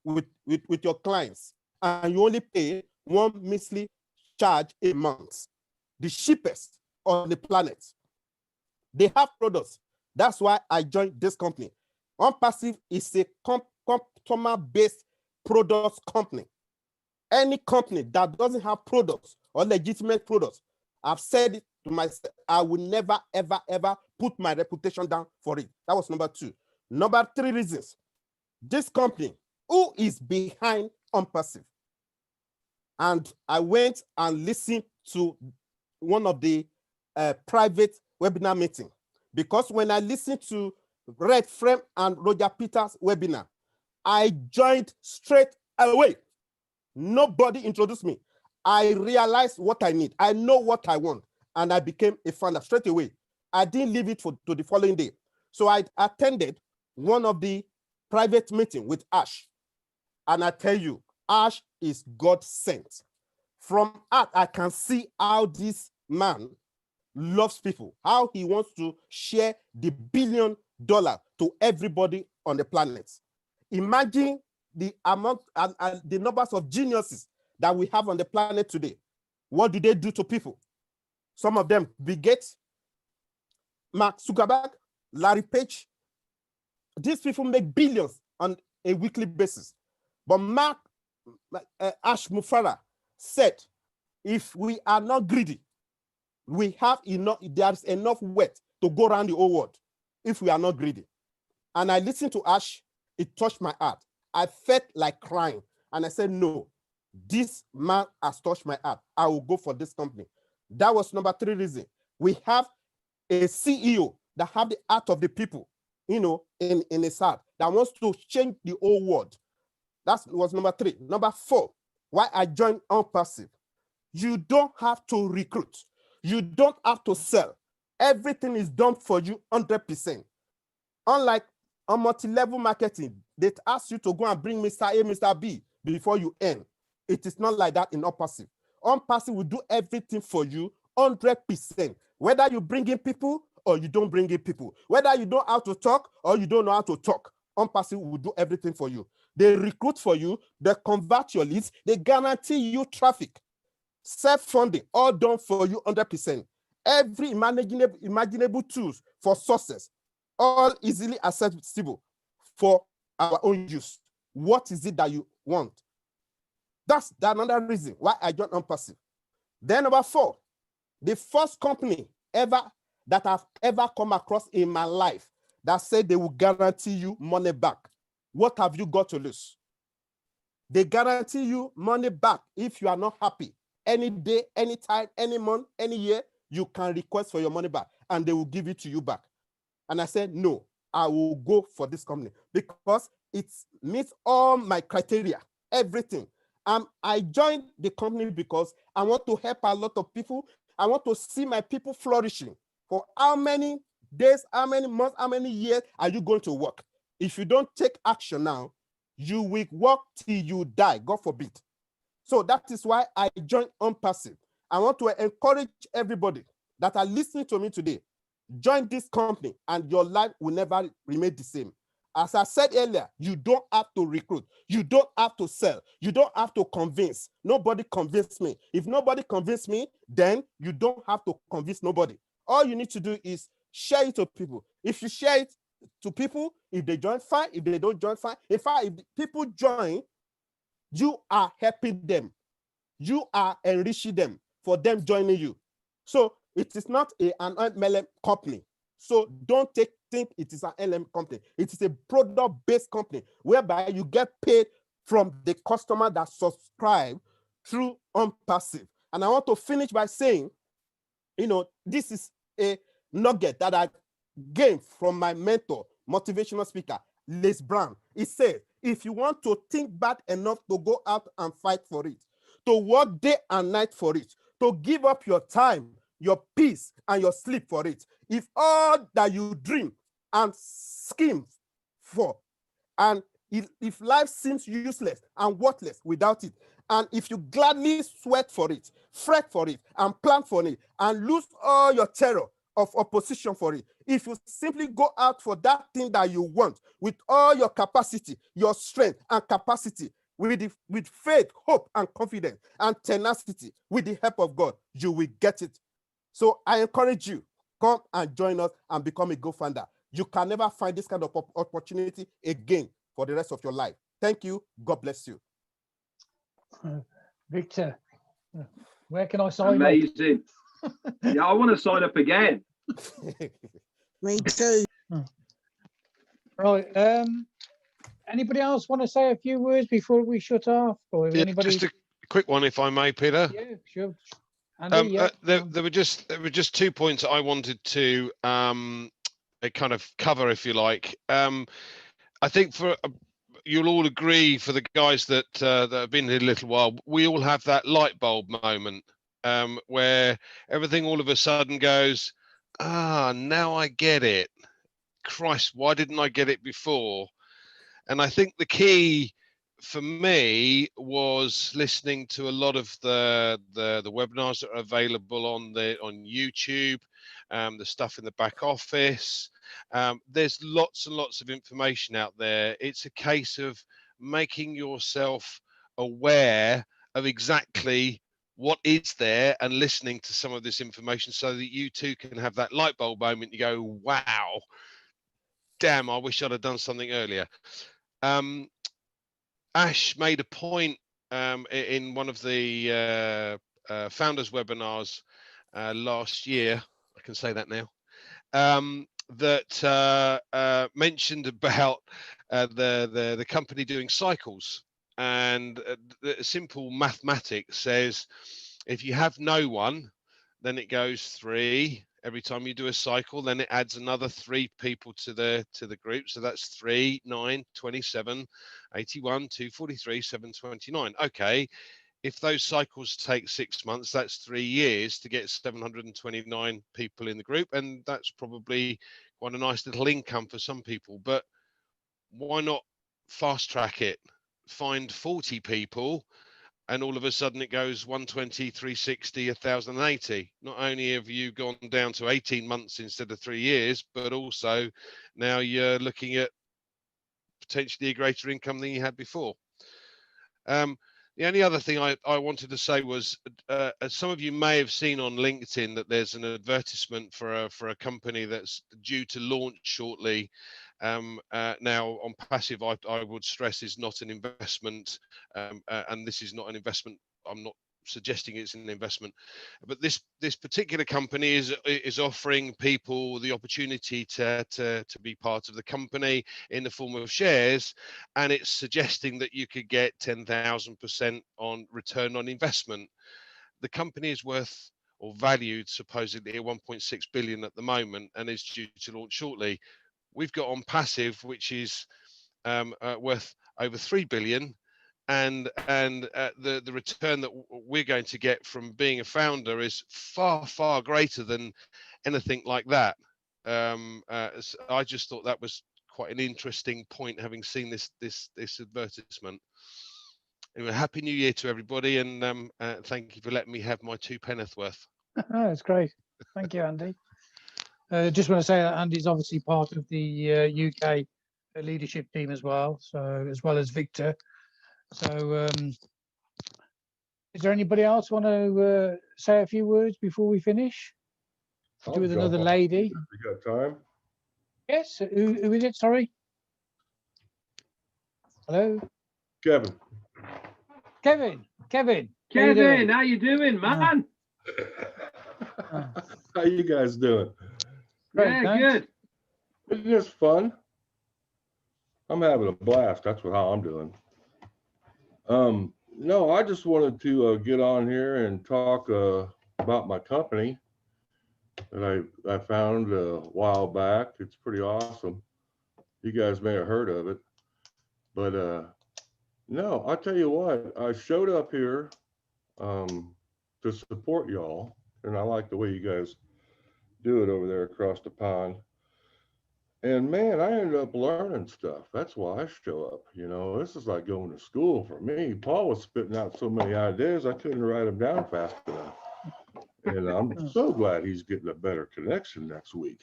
with your clients, and you only pay one measly charge a month. The cheapest on the planet. They have products. That's why I joined this company. Onpassive is a customer-based products company. Any company that doesn't have products or legitimate products, I've said it to myself, I will never, ever, ever put my reputation down for it. That was number 2. Number 3 reasons. This company, who is behind Onpassive? And I went and listened to one of the private webinar meeting, because when I listened to Red Frame and Roger Peters' webinar, I joined straight away. Nobody introduced me. I realized what I need. I know what I want, and I became a founder straight away. I didn't leave it to the following day. So I attended one of the private meeting with Ash, and I tell you, Ash is God sent. From Ash, I can see how this man loves people, how he wants to share the $1 billion to everybody on the planet. Imagine the amount and the numbers of geniuses that we have on the planet today. What do they do to people? Some of them, Bill Gates, Mark Zuckerberg, Larry Page. These people make billions on a weekly basis. But Ash Mufara said, if we are not greedy, we have enough, there's enough wealth to go around the whole world if we are not greedy. And I listened to Ash, it touched my heart. I felt like crying. And I said, no, this man has touched my heart. I will go for this company. That was number 3 reason. We have a CEO that have the heart of the people, you know, in his heart, that wants to change the whole world. That was number 3. Number 4, why I joined Onpassive. You don't have to recruit. You don't have to sell. Everything is done for you 100%. Unlike on multi-level marketing, they ask you to go and bring Mr. A, Mr. B before you earn. It is not like that in Onpassive. Onpassive will do everything for you 100%. Whether you bring in people or you don't bring in people. Whether you know how to talk or you don't know how to talk. Onpassive will do everything for you. They recruit for you. They convert your leads. They guarantee you traffic. Self-funding, all done for you 100%. Every imaginable tools for success, all easily accessible for our own use. What is it that you want? That's another reason why I joined Onpassive. Then number 4, the first company ever that I've ever come across in my life that said they will guarantee you money back. What have you got to lose? They guarantee you money back if you are not happy. Any day, any time, any month, any year, you can request for your money back and they will give it to you back. And I said, no, I will go for this company because it meets all my criteria, everything. I joined the company because I want to help a lot of people. I want to see my people flourishing. For how many days, how many months, how many years are you going to work? If you don't take action now, you will work till you die, God forbid. So that is why I joined Onpassive. I want to encourage everybody that are listening to me today, join this company and your life will never remain the same. As I said earlier, you don't have to recruit. You don't have to sell. You don't have to convince. Nobody convinced me. If nobody convinced me, then you don't have to convince nobody. All you need to do is share it to people. If you share it to people, if they join, fine. If they don't join, fine. In fact, if people join, you are helping them. You are enriching them for them joining you. So it is not an MLM company. So don't think it is an LM company. It is a product-based company whereby you get paid from the customer that subscribe through Onpassive. And I want to finish by saying, you know, this is a nugget that I gained from my mentor, motivational speaker, Les Brown. He said, if you want to think bad enough to go out and fight for it, to work day and night for it, to give up your time, your peace, and your sleep for it, if all that you dream and scheme for, and if life seems useless and worthless without it, and if you gladly sweat for it, fret for it, and plan for it, and lose all your terror, of opposition for it. If you simply go out for that thing that you want with all your capacity, your strength and capacity, with faith, hope, and confidence and tenacity, with the help of God, you will get it. So I encourage you, come and join us and become a Gofounder. You can never find this kind of opportunity again for the rest of your life. Thank you. God bless you. Victor, where can I sign up? Amazing. Yeah, I want to sign up again. Me too. Right. Anybody else want to say a few words before we shut off? Or Yeah, anybody? just a quick one, if I may, Peter. Yeah, sure. Andy, yeah. There were just 2 points I wanted to kind of cover, if you like. I think you'll all agree, for the guys that have been here a little while, we all have that light bulb moment where everything all of a sudden goes, now I get it. Christ, why didn't I get it before? And I think the key for me was listening to a lot of the webinars that are available on YouTube, the stuff in the back office. There's lots and lots of information out there. It's a case of making yourself aware of exactly what is there and listening to some of this information so that you too can have that light bulb moment. You go, wow, damn, I wish I'd have done something earlier. Ash made a point in one of the founders webinars last year, I can say that now, that mentioned about the company doing cycles. And the simple mathematics says, if you have no one, then it goes 3. Every time you do a cycle, then it adds another 3 people to the group. So that's 3, 9, 27, 81, 243, 729. Okay, if those cycles take 6 months, that's 3 years to get 729 people in the group, and that's probably quite a nice little income for some people. But why not fast track it? Find 40 people, and all of a sudden it goes 120, 360, 1,080. Not only have you gone down to 18 months instead of 3 years, but also now you're looking at potentially a greater income than you had before. The only other thing I wanted to say was, some of you may have seen on LinkedIn that there's an advertisement for a company that's due to launch shortly. Now, Onpassive, I would stress, is not an investment, and this is not an investment. I'm not suggesting it's an investment, but this particular company is offering people the opportunity to be part of the company in the form of shares, and it's suggesting that you could get 10,000% on return on investment. The company is worth or valued supposedly at 1.6 billion at the moment and is due to launch shortly. We've got Onpassive, which is worth over 3 billion. And the return that we're going to get from being a founder is far, far greater than anything like that. So I just thought that was quite an interesting point, having seen this advertisement. Anyway, Happy New Year to everybody, and thank you for letting me have my 2 penneth worth. That's great. Thank you, Andy. Just want to say that Andy's obviously part of the UK leadership team as well, so as well as Victor. So is there anybody else want to say a few words before we finish? Do with another lady. You got time? Yes. Who is it? Sorry. Hello. Kevin. Kevin. How you doing, man? How you guys doing? Great, yeah, thanks. good. It's just fun. I'm having a blast. That's how I'm doing. No, I just wanted to get on here and talk about my company that I found a while back. It's pretty awesome. You guys may have heard of it, but no, I'll tell you what, I showed up here to support y'all, and I like the way you guys do it over there across the pond. And man, I ended up learning stuff. That's why I show up. You know, this is like going to school for me. Paul was spitting out so many ideas, I couldn't write them down fast enough. And I'm so glad he's getting a better connection next week.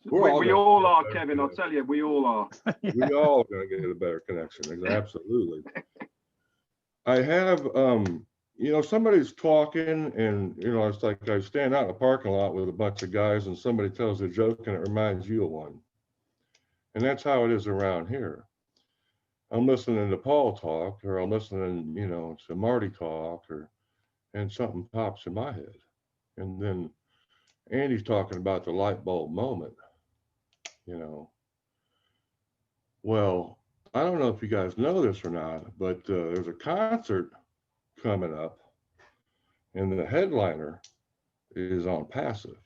We all are, Kevin. I'll tell you, we all are. We all gonna get a better connection. Absolutely. I have, you know, somebody's talking, and you know, it's like I stand out in the parking lot with a bunch of guys, and somebody tells a joke, and it reminds you of one. And that's how it is around here. I'm listening to Paul talk, or I'm listening, you know, to Marty talk, and something pops in my head, and then Andy's talking about the light bulb moment. You know, well, I don't know if you guys know this or not, but there's a concert coming up, and the headliner is Onpassive,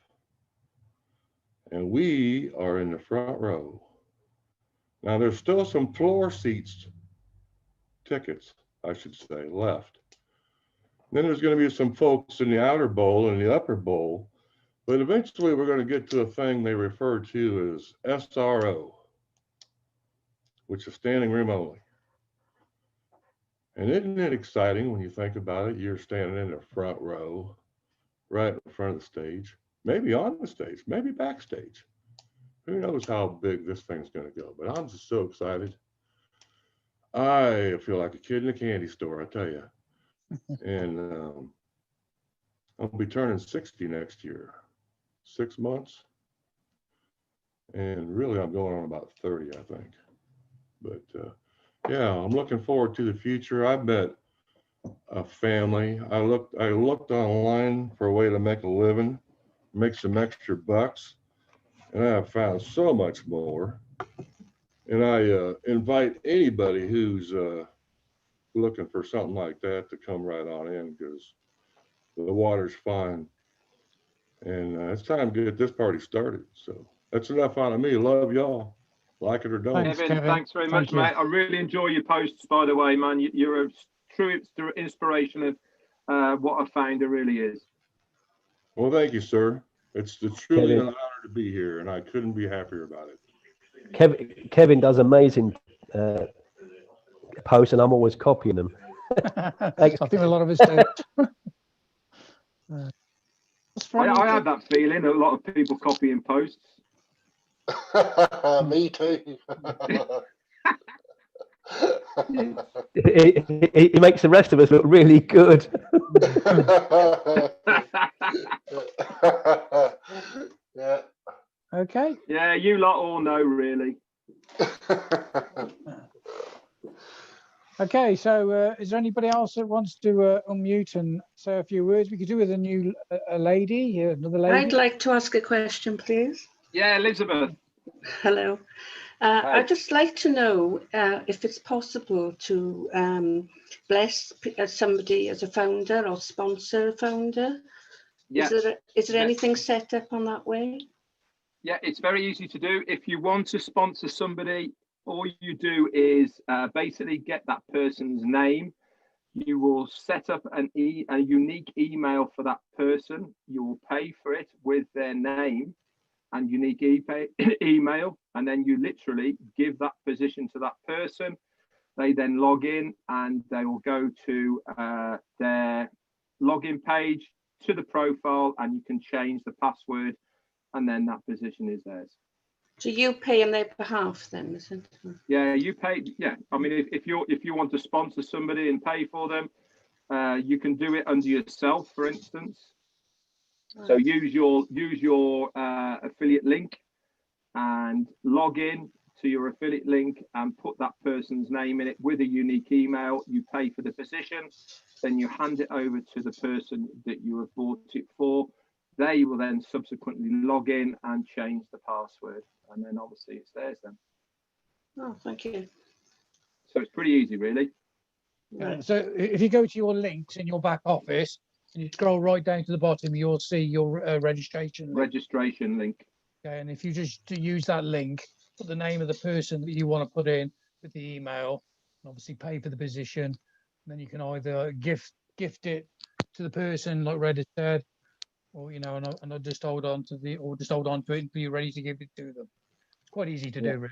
and we are in the front row. Now, there's still some floor seats, tickets, I should say, left. Then there's going to be some folks in the outer bowl and the upper bowl, but eventually we're going to get to a thing they refer to as SRO, which is standing room only. And isn't it exciting when you think about it? You're standing in the front row, right in front of the stage, maybe on the stage, maybe backstage. Who knows how big this thing's going to go, but I'm just so excited. I feel like a kid in a candy store, I tell you. And I'll be turning 60 next year, 6 months. And really, I'm going on about 30, I think. But yeah, I'm looking forward to the future. I met a family. I looked online for a way to make a living, make some extra bucks, and I have found so much more. And I invite anybody who's looking for something like that to come right on in, because the water's fine. And it's time to get this party started. So that's enough out of me. Love y'all. Like it or don't. Kevin, thanks very much, mate. I really enjoy your posts, by the way, man. You're a true inspiration of what a founder really is. Well, thank you, sir. It's truly an honor to be here, and I couldn't be happier about it. Kevin does amazing posts, and I'm always copying them. I think a lot of us do. I had that feeling, a lot of people copying posts. Me too. He makes the rest of us look really good. Yeah. Okay. Yeah, you lot all know, really. Okay, so is there anybody else that wants to unmute and say a few words? We could do with a lady, another lady. I'd like to ask a question, please. Yeah, Elizabeth. Hello. I'd just like to know if it's possible to bless somebody as a founder or sponsor a founder. Yes. Is there anything set up on that way? Yeah, it's very easy to do. If you want to sponsor somebody, all you do is basically get that person's name. You will set up a unique email for that person. You will pay for it with their name and unique email, and then you literally give that position to that person. They then log in, and they will go to their login page, to the profile, and you can change the password, and then that position is theirs. So you pay on their behalf then, isn't it? Yeah, you pay. Yeah, I mean, if you want to sponsor somebody and pay for them, you can do it under yourself, for instance. So use your affiliate link and log in to your affiliate link and put that person's name in it with a unique email. You pay for the position, then you hand it over to the person that you have bought it for. They will then subsequently log in and change the password, and then obviously it's theirs then. Oh, thank you. So it's pretty easy, really. So if you go to your links in your back office and you scroll right down to the bottom, you'll see your registration link. Registration link. Okay, and if you just use that link, put the name of the person that you want to put in with the email, and obviously pay for the position, and then you can either gift it to the person, like Red has said, or and I just hold on to it until you're ready to give it to them. It's quite easy to do, really.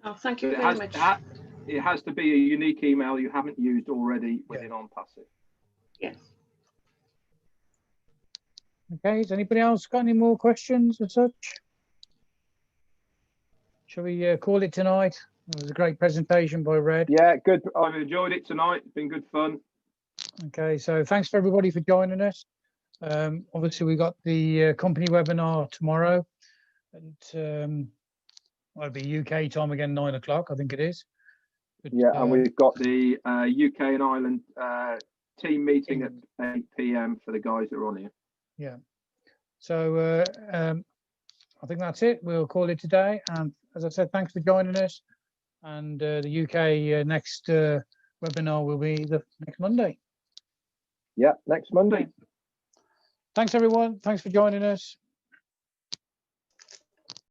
Oh, thank you very much. It has to be a unique email you haven't used already within Onpassive. Yes. Okay, has anybody else got any more questions or such? Shall we call it tonight? It was a great presentation by Red. Yeah, good. I've enjoyed it tonight. It's been good fun. Okay, so thanks for everybody for joining us. Obviously, we got the company webinar tomorrow, and it'll be UK time again, 9 o'clock, I think it is. But, Yeah, and we've got the UK and Ireland team meeting at 8 p.m. for the guys that are on here. Yeah. So I think that's it. We'll call it today. And as I said, thanks for joining us. And the UK next webinar will be the next Monday. Yeah, next Monday. Thanks, everyone. Thanks for joining us.